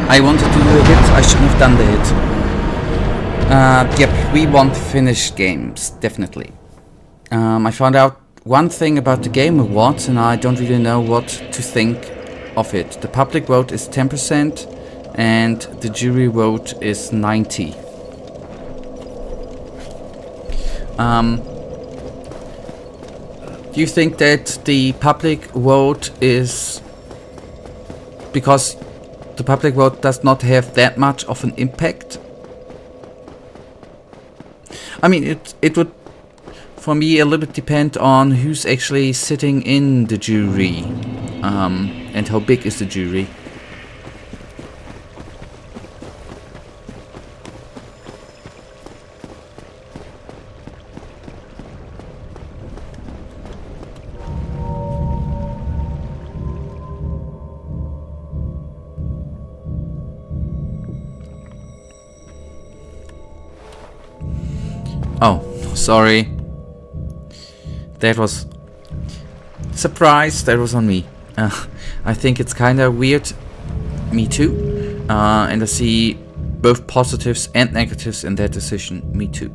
I wanted to do a hit, I shouldn't have done the hit. Yep, we want finished games, definitely. I found out one thing about the Game Awards and I don't really know what to think of it. The public vote is 10% and the jury vote is 90%. Do you think that the public vote is because the public vote does not have that much of an impact? I mean, it would, for me, a little bit depend on who's actually sitting in the jury, and how big is the jury. Oh, sorry. That was... Surprise, that was on me. I think it's kinda weird. Me too. And I see both positives and negatives in that decision. Me too.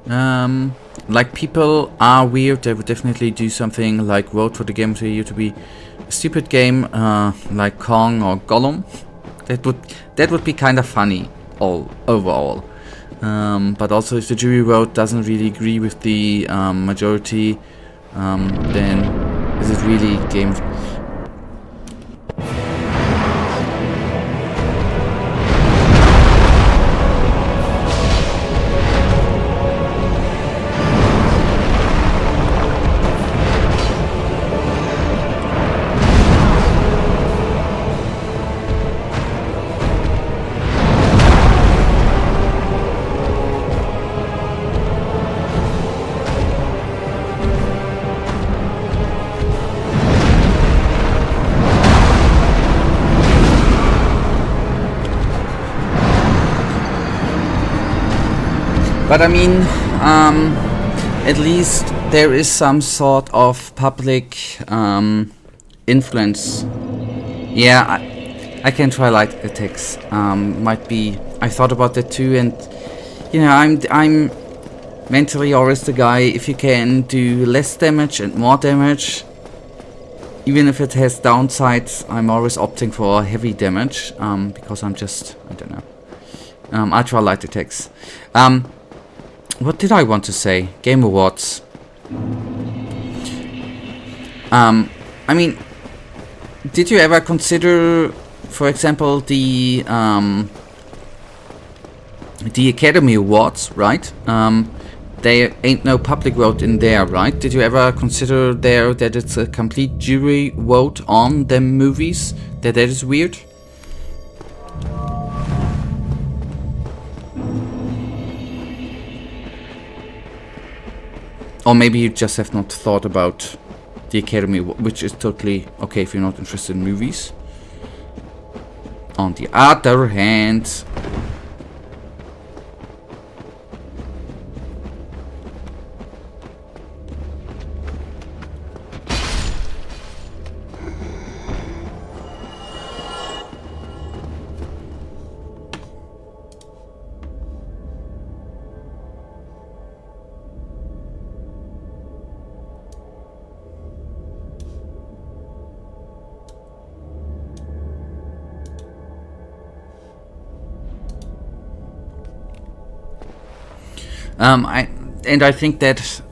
Like, people are weird. They would definitely do something like vote for the game of the year to be a stupid game, like Kong or Gollum. That would be kind of funny all overall. But also, if the jury vote doesn't really agree with the majority, then is it really game? But I mean, at least there is some sort of public influence. Yeah, I can try light attacks. Might be. I thought about that too, and you know, I'm mentally always the guy. If you can do less damage and more damage, even if it has downsides, I'm always opting for heavy damage. Because I'm just, I don't know. I try light attacks. What did I want to say? Game Awards. I mean, did you ever consider, for example, the Academy Awards, right? There ain't no public vote in there, right? Did you ever consider there that it's a complete jury vote on them movies? That is weird? Or maybe you just have not thought about the Academy, which is totally okay if you're not interested in movies. On the other hand, I think that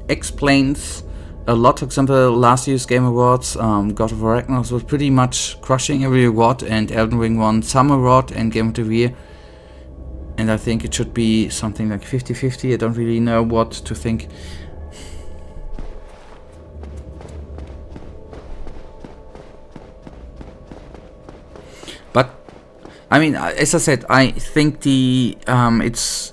explains a lot. For example, last year's Game Awards, God of War Ragnarok was pretty much crushing every award, and Elden Ring won some award and Game of the Year. And I think it should be something like 50-50. I don't really know what to think. But I mean, as I said, I think the it's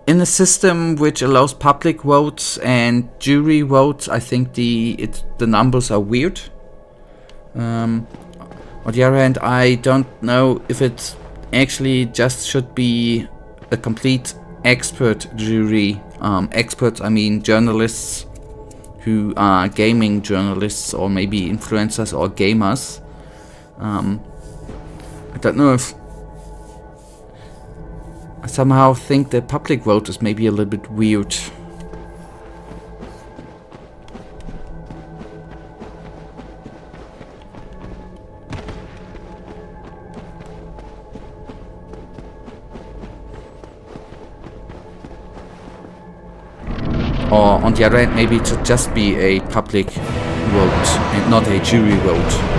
in a system which allows public votes and jury votes. I think the numbers are weird. On the other hand, I don't know if it actually just should be a complete expert jury. Experts, I mean journalists who are gaming journalists, or maybe influencers or gamers. I don't know if I somehow think the public vote is maybe a little bit weird. Or on the other hand, maybe it should just be a public vote and not a jury vote.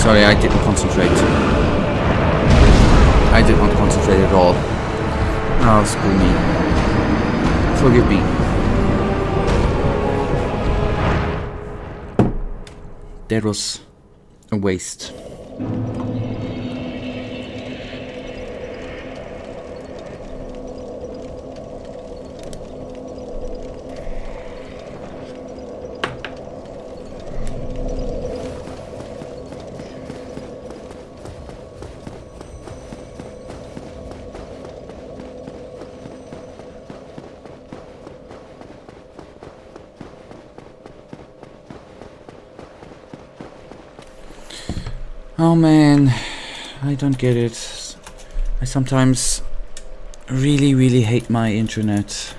Sorry, I didn't concentrate. I did not concentrate at all. Oh, screw me. Forgive me. That was a waste. Oh man, I don't get it. I sometimes really hate my internet.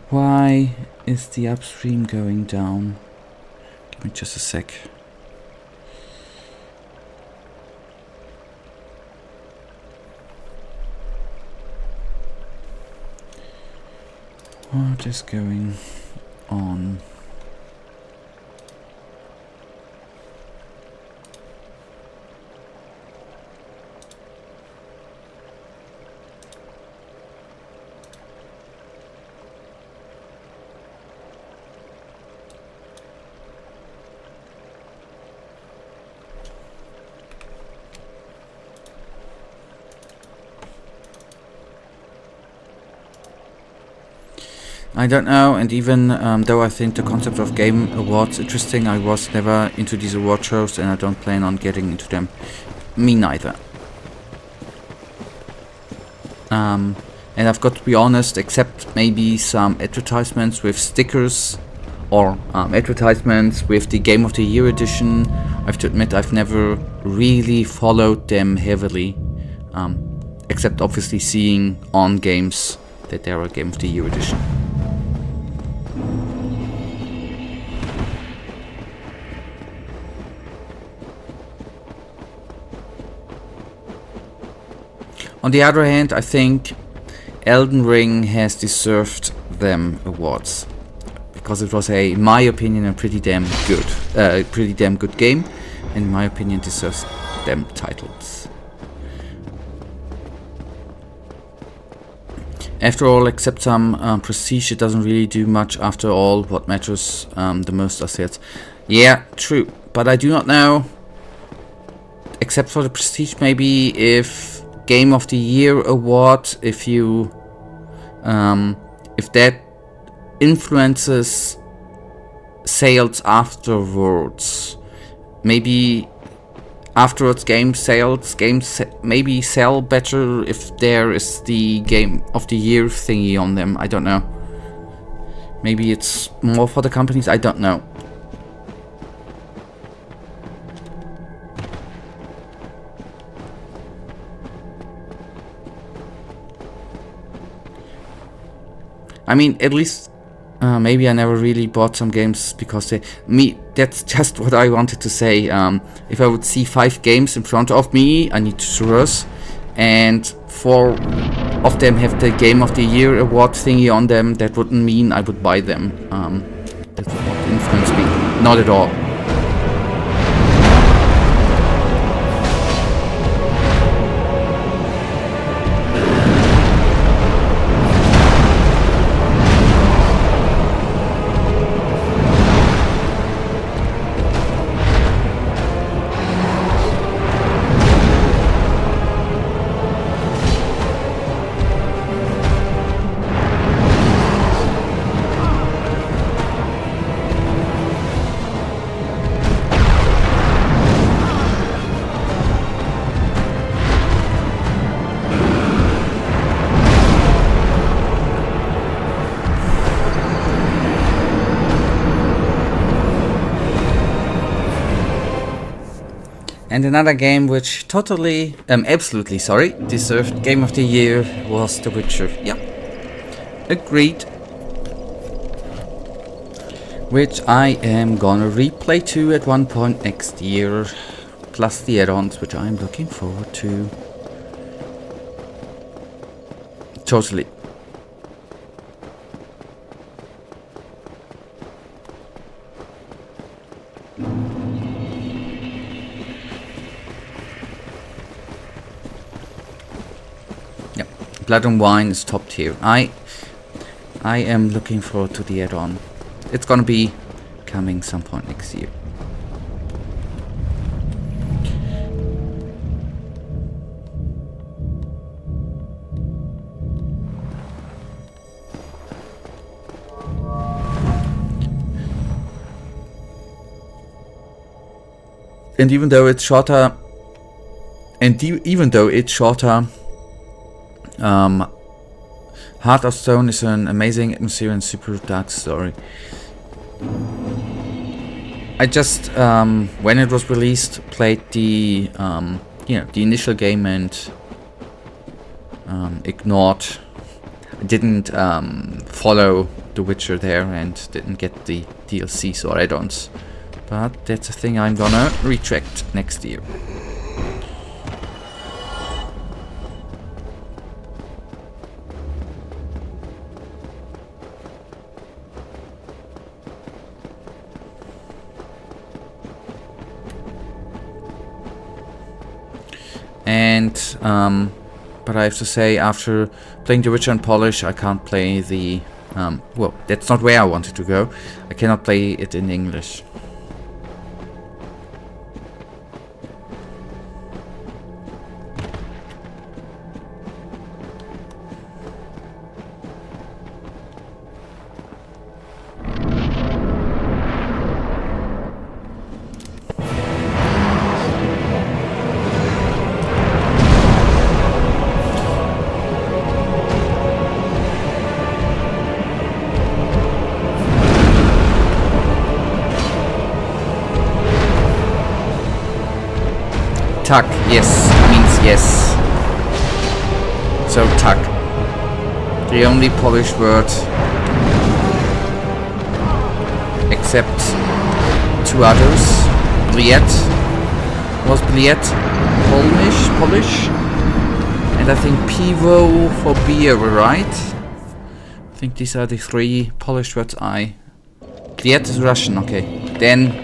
Why is the upstream going down? Give me just a sec. What is going on? I don't know, and even though I think the concept of game awards interesting, I was never into these award shows and I don't plan on getting into them. Me neither. And I've got to be honest, except maybe some advertisements with stickers or advertisements with the Game of the Year edition, I have to admit I've never really followed them heavily. Except obviously seeing on games that there are Game of the Year edition. On the other hand, I think Elden Ring has deserved them awards because it was in my opinion, a pretty damn good game, and in my opinion, deserves them titles. After all, except some prestige, it doesn't really do much. After all, what matters the most are sales. Yeah, true, but I do not know. Except for the prestige, maybe if Game of the Year award, if that influences sales afterwards, maybe afterwards games maybe sell better if there is the Game of the Year thingy on them. I don't know. Maybe it's more for the companies. I don't know. I mean, at least maybe I never really bought some games because that's just what I wanted to say. If I would see 5 games in front of me, I need to choose, and 4 of them have the Game of the Year award thingy on them, that wouldn't mean I would buy them. That's what influenced me. Not at all. And another game which absolutely deserved Game of the Year was The Witcher. Yeah, agreed. Which I am gonna replay too at one point next year. Plus the add-ons, which I'm looking forward to. Totally. Blood and Wine is top tier. I am looking forward to the add-on. It's gonna be coming some point next year. And even though it's shorter, Heart of Stone is an amazing atmosphere and super dark story. I just, when it was released, played the, the initial game and ignored, didn't follow The Witcher there and didn't get the DLCs or add-ons. But that's a thing I'm gonna retract next year. And, but I have to say, after playing The Witcher in Polish, I can't play the, well, that's not where I wanted to go. I cannot play it in English. Tak, yes, means yes. So tak. The only Polish word, except two others. Bliet was bliet, Polish, and I think piwo for beer, right? I think these are the three Polish words Bliet is Russian, okay. Then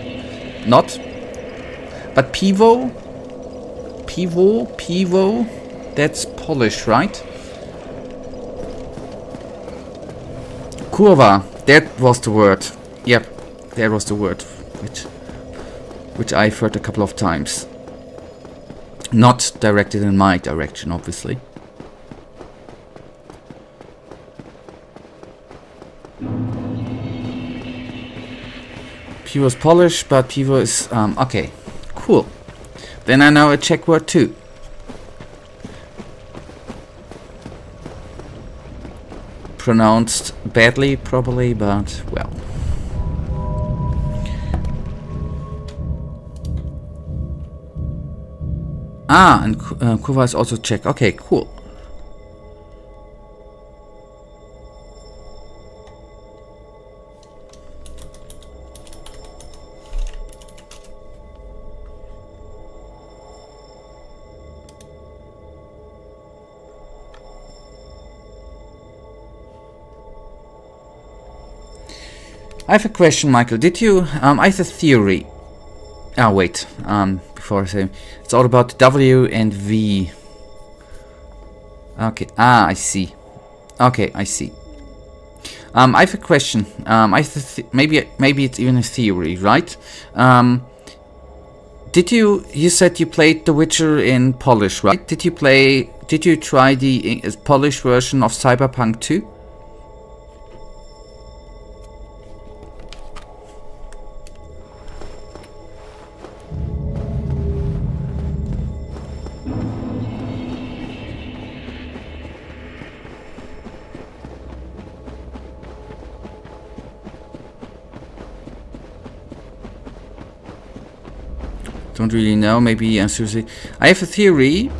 not. But piwo, that's Polish, right? Kurwa, that was the word. Yep, that was the word, which I've heard a couple of times. Not directed in my direction, obviously. Piwo is Polish, but piwo is, okay, cool. Then I know a Czech word too. Pronounced badly, probably, but well. Ah, and Kurwa is also Czech. Okay, cool. I have a question, Michael. Did you, I have a theory. Ah, wait, before I say, it's all about W and V. Okay, I see. Okay, I see. I have a question. Maybe it's even a theory, right? You said you played The Witcher in Polish, right? Did you try the Polish version of Cyberpunk 2? Don't really know, maybe seriously. I have a theory.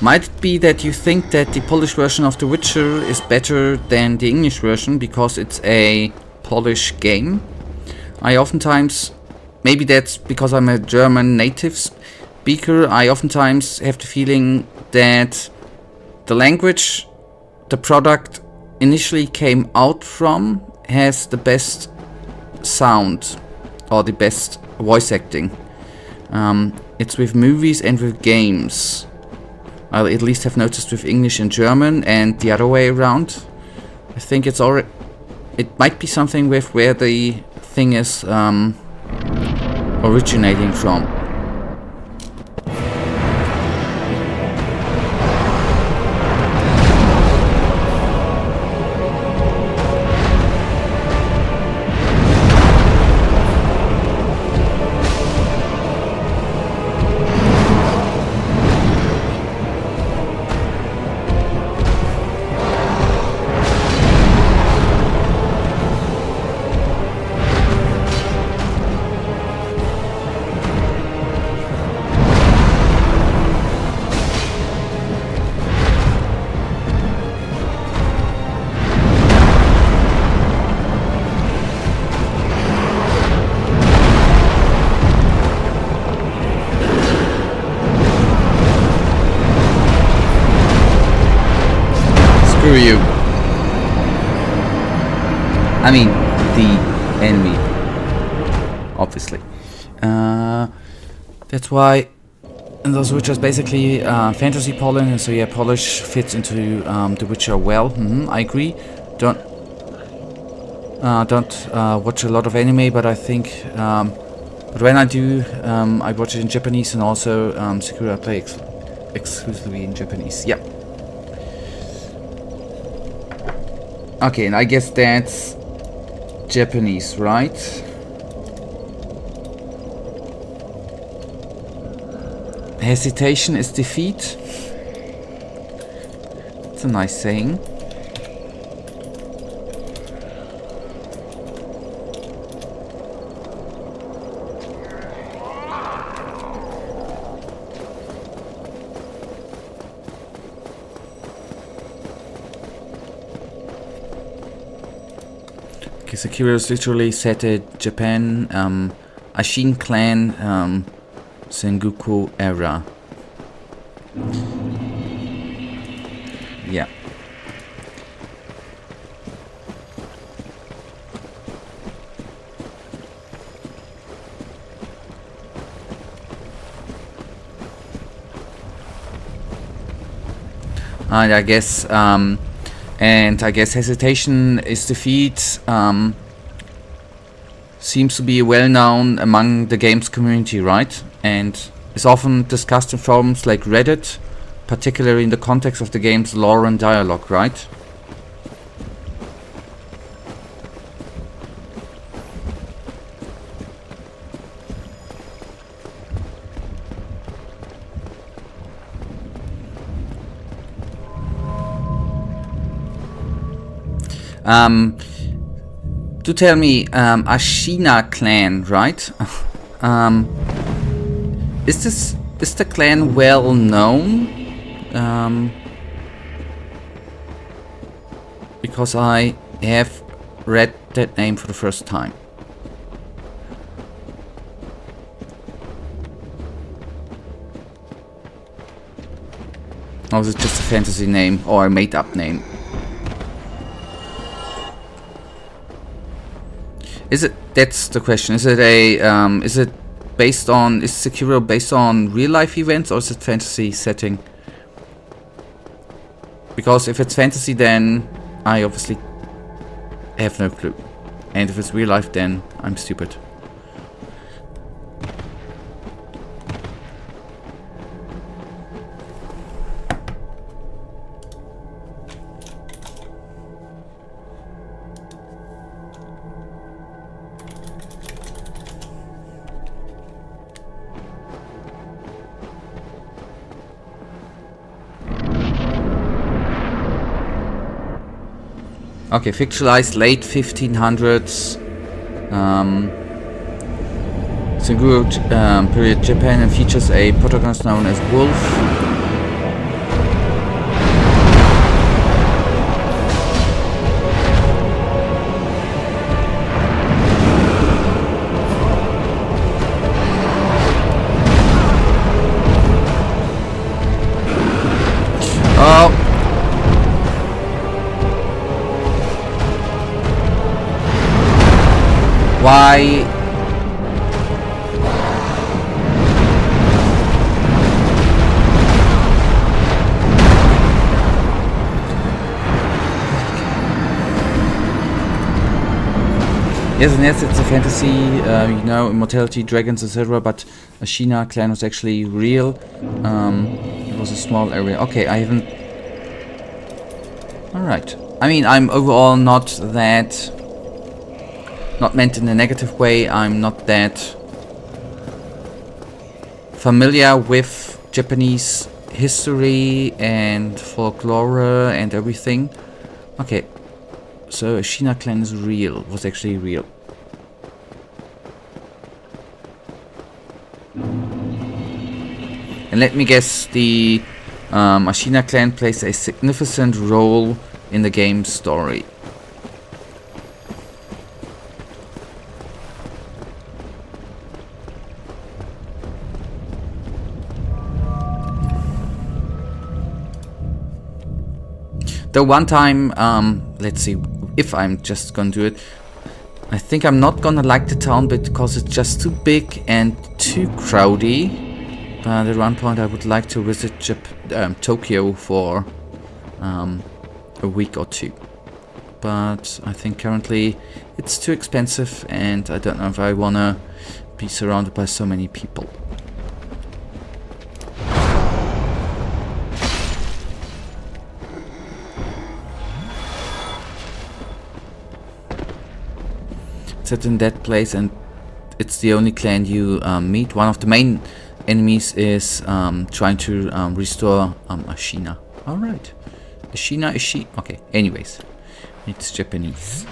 Might it be that you think that the Polish version of The Witcher is better than the English version because it's a Polish game? I oftentimes, maybe that's because I'm a German native speaker, I oftentimes have the feeling that the language the product initially came out from has the best sound or the best voice acting. It's with movies and with games. I at least have noticed with English and German, and the other way around. I think it's already. It might be something with where the thing is originating from. I mean, the enemy, obviously. That's why those witchers basically fantasy pollen, and so yeah, polish fits into the witcher well. I agree. Don't watch a lot of anime, but I think, but when I do, I watch it in Japanese, and also Sekiro I play exclusively in Japanese. Yeah. Okay, and I guess that's Japanese, right? Hesitation is defeat. It's a nice saying. Okay, Sekiro is literally set at Japan, Ashin clan, Sengoku era. Yeah. And I guess hesitation is defeat. Seems to be well known among the games community, right? And is often discussed in forums like Reddit, particularly in the context of the game's lore and dialogue, right? Do tell me, Ashina clan, right? Is the clan well known? Because I have read that name for the first time. Or is it just a fantasy name or a made-up name? Is it? That's the question. Is it a? Is it based on? Is Sekiro based on real-life events, or is it fantasy setting? Because if it's fantasy, then I obviously have no clue, and if it's real life, then I'm stupid. Okay, fictionalized late 1500s Sengoku period Japan, and features a protagonist known as Wolf. Oh. Why? Yes, and yes, it's a fantasy, you know, immortality, dragons, etc. But Ashina clan was actually real. It was a small area. Okay, I haven't. Alright. I mean, I'm overall not that. Not meant in a negative way, I'm not that familiar with Japanese history and folklore and everything. Okay, so Ashina clan is real, was actually real. And let me guess, the Ashina clan plays a significant role in the game's story. The one time, let's see, if I'm just gonna do it. I think I'm not gonna like the town because it's just too big and too crowdy. But at one point I would like to visit Tokyo for a week or two. But I think currently it's too expensive and I don't know if I wanna be surrounded by so many people. Sit in that place and it's the only clan you meet. One of the main enemies is trying to restore Ashina. Alright. Ashina, is she? Okay, anyways. It's Japanese.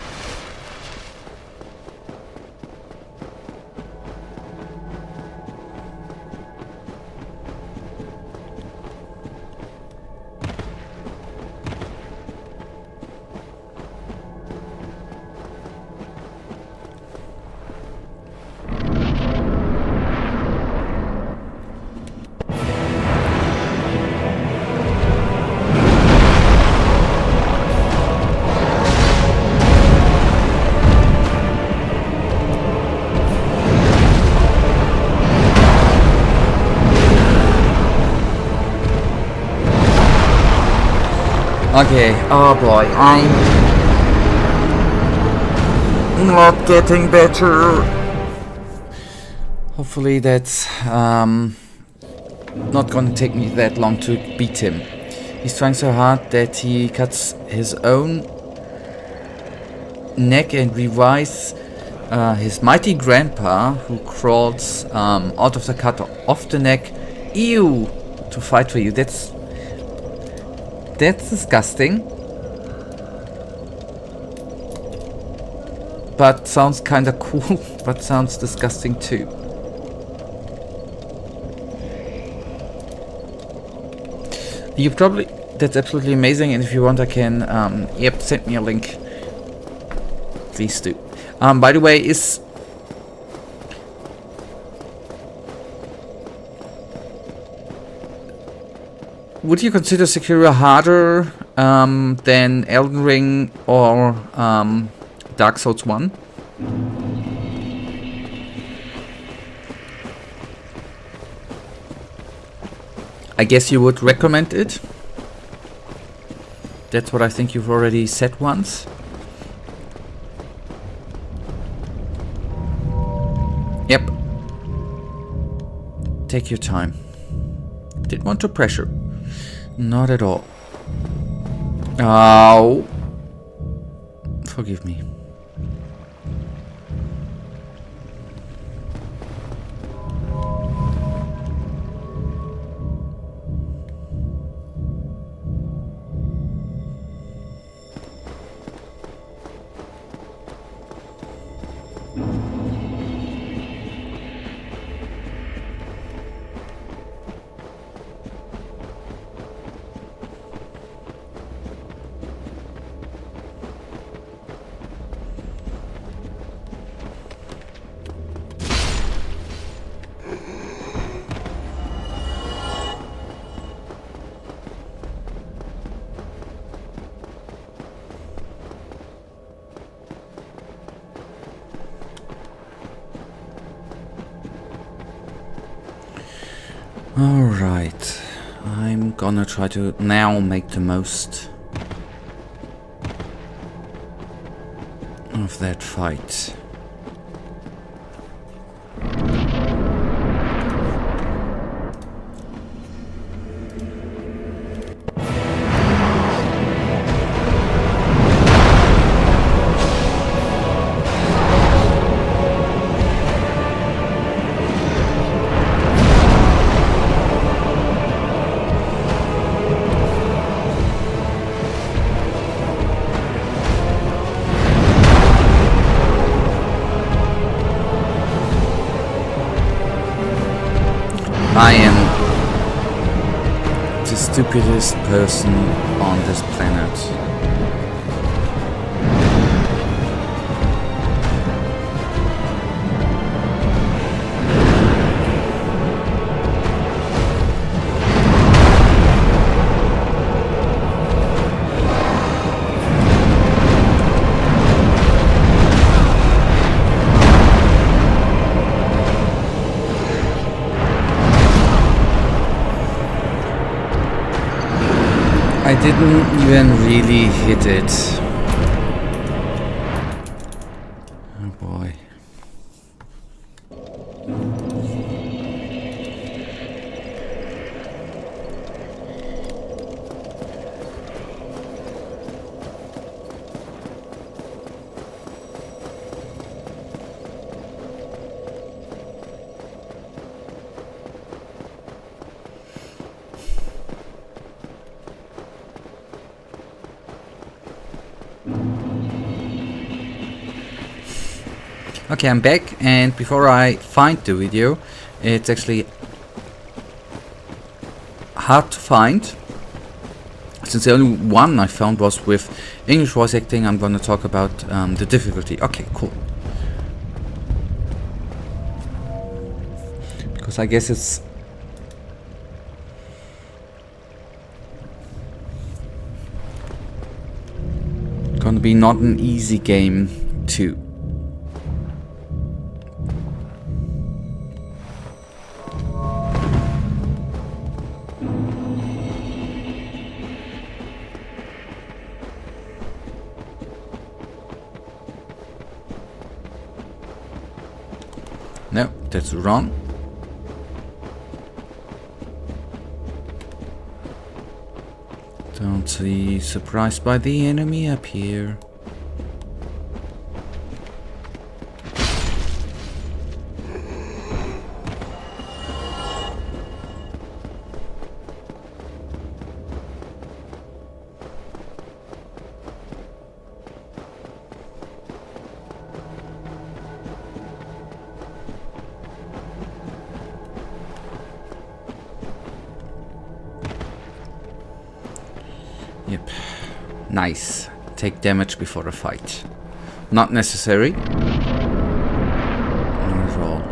Okay, oh boy, I'm not getting better. Hopefully that's not gonna take me that long to beat him. He's trying so hard that he cuts his own neck and revives his mighty grandpa, who crawls out of the cut off the neck, ew, to fight for you. That's disgusting. But sounds kinda cool, but sounds disgusting too. You probably... That's absolutely amazing, and if you want I can... yep, send me a link. Please do. By the way, is... Would you consider Sekiro harder than Elden Ring or Dark Souls 1? I guess you would recommend it. That's what I think you've already said once. Yep. Take your time. Didn't want to pressure. Not at all. Oh. Forgive me. Alright, I'm gonna try to now make the most of that fight. I am the stupidest person on this planet. didn't even really hit it. Oh boy. Okay, I'm back, and before I find the video, it's actually hard to find, since the only one I found was with English voice acting. I'm gonna talk about the difficulty. Okay, cool. Because I guess it's gonna be not an easy game too. No, that's wrong. Don't be surprised by the enemy up here. Yep. Nice. Take damage before a fight. Not necessary. Not at all.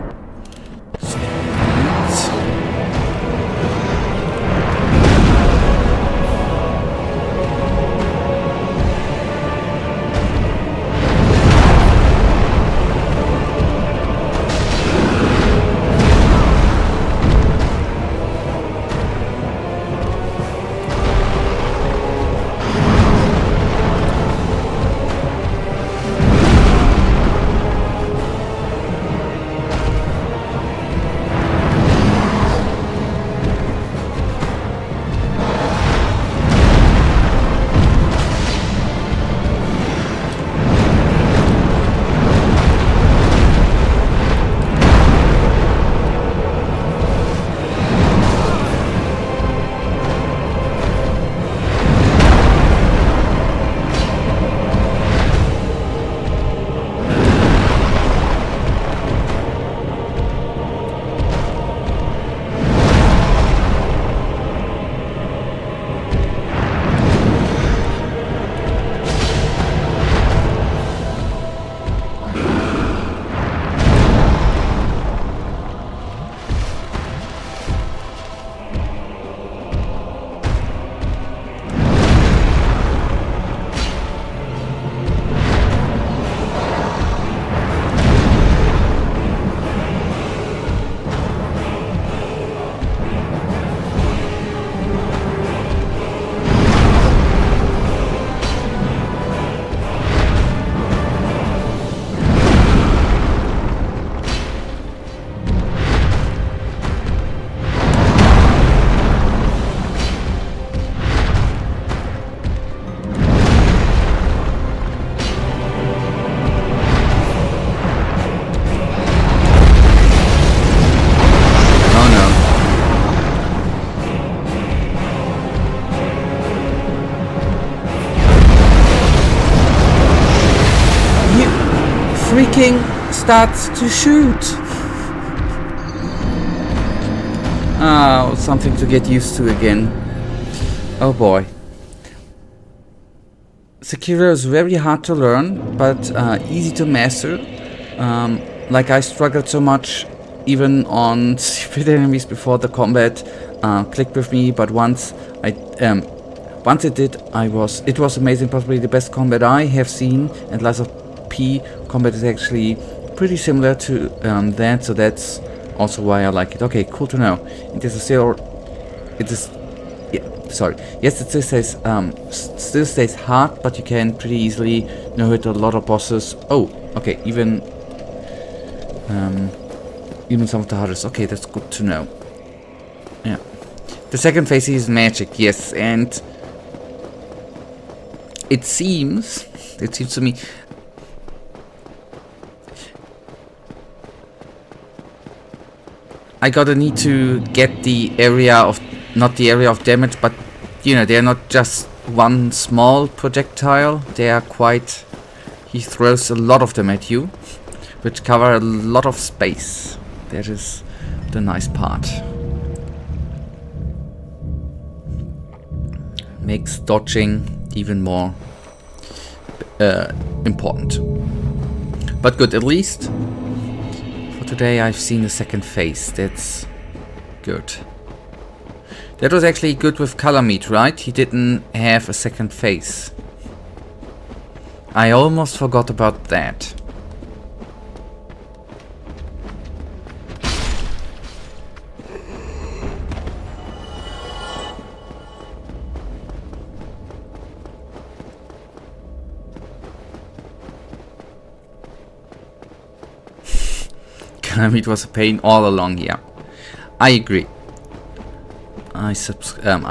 Freaking starts to shoot. Oh, something to get used to again. Oh boy. Sekiro is very hard to learn, but easy to master. Like I struggled so much even on stupid enemies before the combat clicked with me, but once it did, it was amazing, possibly the best combat I have seen, and Lies of P combat is actually pretty similar to that, so that's also why I like it. Okay, cool to know. It is Sorry. Yes, it still stays hard, but you can pretty easily hit a lot of bosses. Oh, okay, even some of the hardest. Okay, that's good to know. Yeah. The second phase is magic, yes, and it seems to me I gotta need to get the area of, not the area of damage, but they're not just one small projectile. They are quite, he throws a lot of them at you, which cover a lot of space. That is the nice part. Makes dodging even more important. But good, at least for today I've seen the second phase. That's good. That was actually good with Calamite, right? He didn't have a second phase. I almost forgot about that. It was a pain all along here. I agree. I subscribe.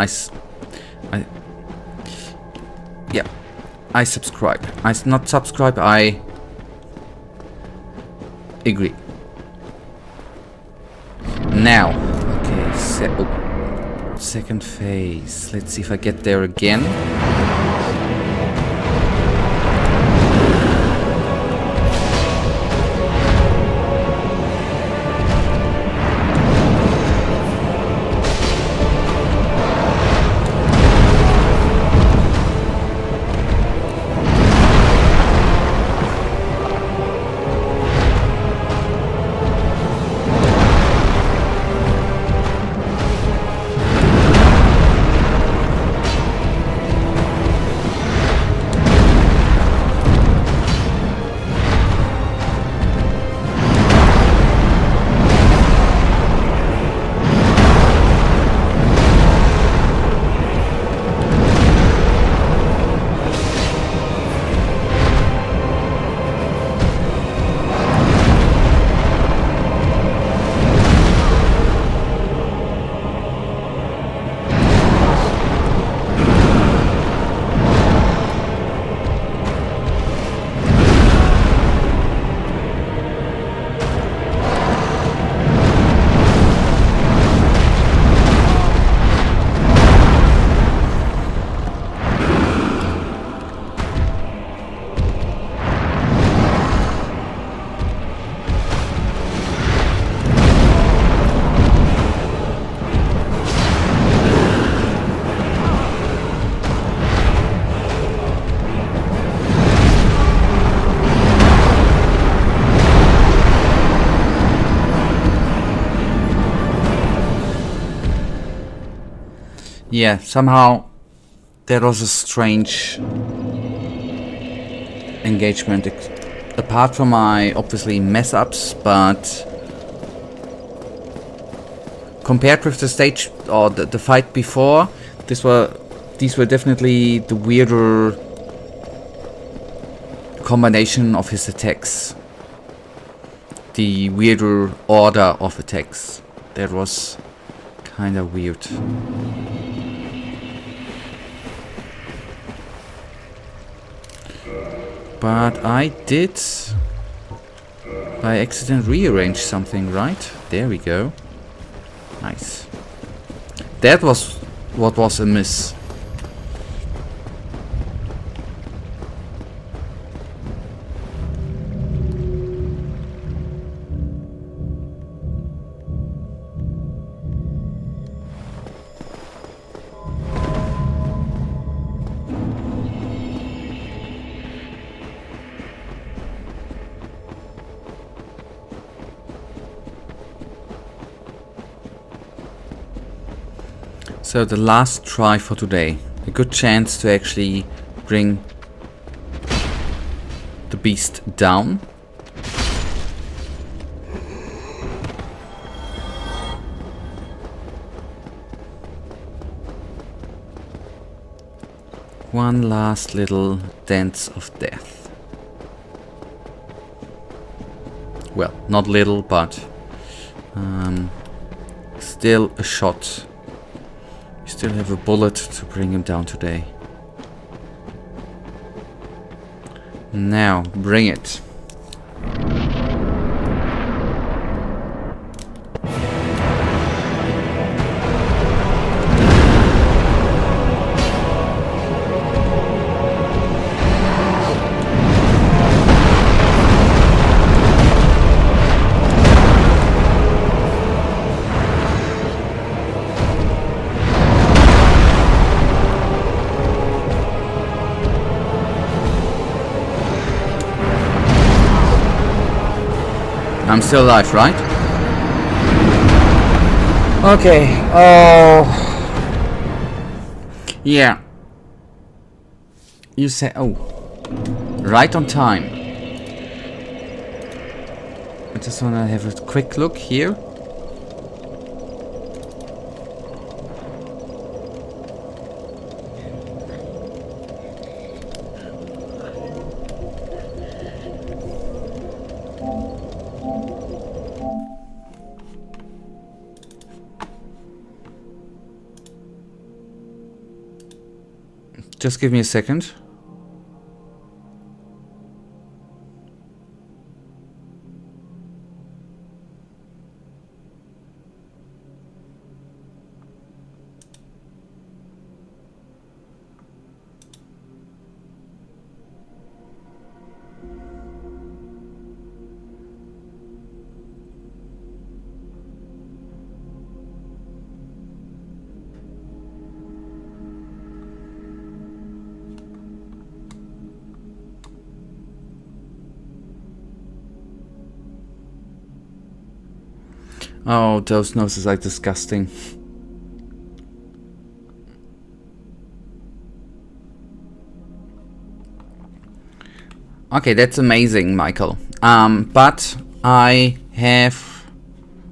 I not subscribe. I agree. Now, okay. Second phase. Let's see if I get there again. Yeah, somehow there was a strange engagement, apart from my obviously mess ups, but compared with the stage or the fight before, these were definitely the weirder combination of his attacks, the weirder order of attacks. That was kind of weird. But I did, by accident, rearrange something, right? There we go. Nice. That was what was amiss. So the last try for today. A good chance to actually bring the beast down. one last little dance of death. Well, not little, but still a shot. We still have a bullet to bring him down today. Now, bring it. I'm still alive, right? Okay. Oh. Yeah. You say, oh. Right on time. I just want to have a quick look here. Just give me a second. Oh, those noses are disgusting. Okay, that's amazing, Michael. But I have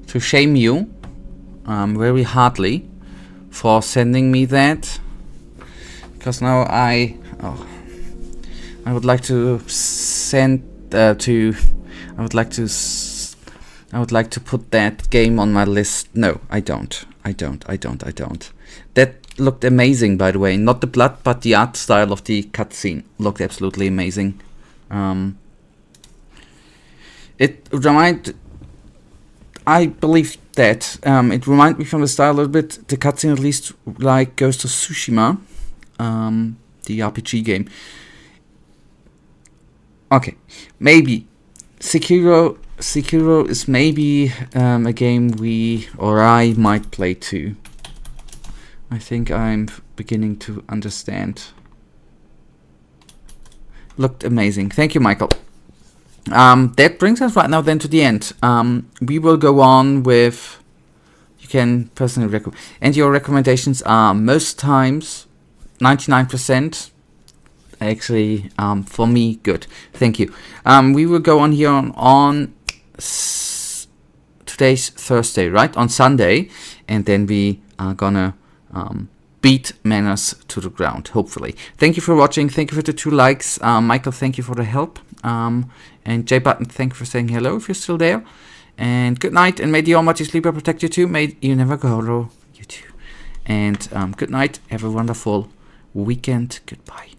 to shame you very hardly for sending me that, because now I would like to send I would like to put that game on my list. No, I don't. That looked amazing, by the way. Not the blood, but the art style of the cutscene looked absolutely amazing. I believe that it reminded me from the style a little bit. The cutscene, at least, like Ghost of Tsushima, the RPG game. Okay, maybe Sekiro is maybe a game I might play too. I think I'm beginning to understand. Looked amazing. Thank you, Michael. That brings us right now then to the end. We will go on with, you can personally recommend, and your recommendations are most times 99% actually for me good. Thank you. We will go on here on today's Thursday, right? On Sunday, and then we are gonna beat Manners to the ground, hopefully. Thank you for watching. Thank you for the 2 likes. Michael, thank you for the help. And J Button, thank you for saying hello if you're still there. And good night, and may the Almighty Sleeper protect you too. May you never go low, you too. And good night. Have a wonderful weekend. Goodbye.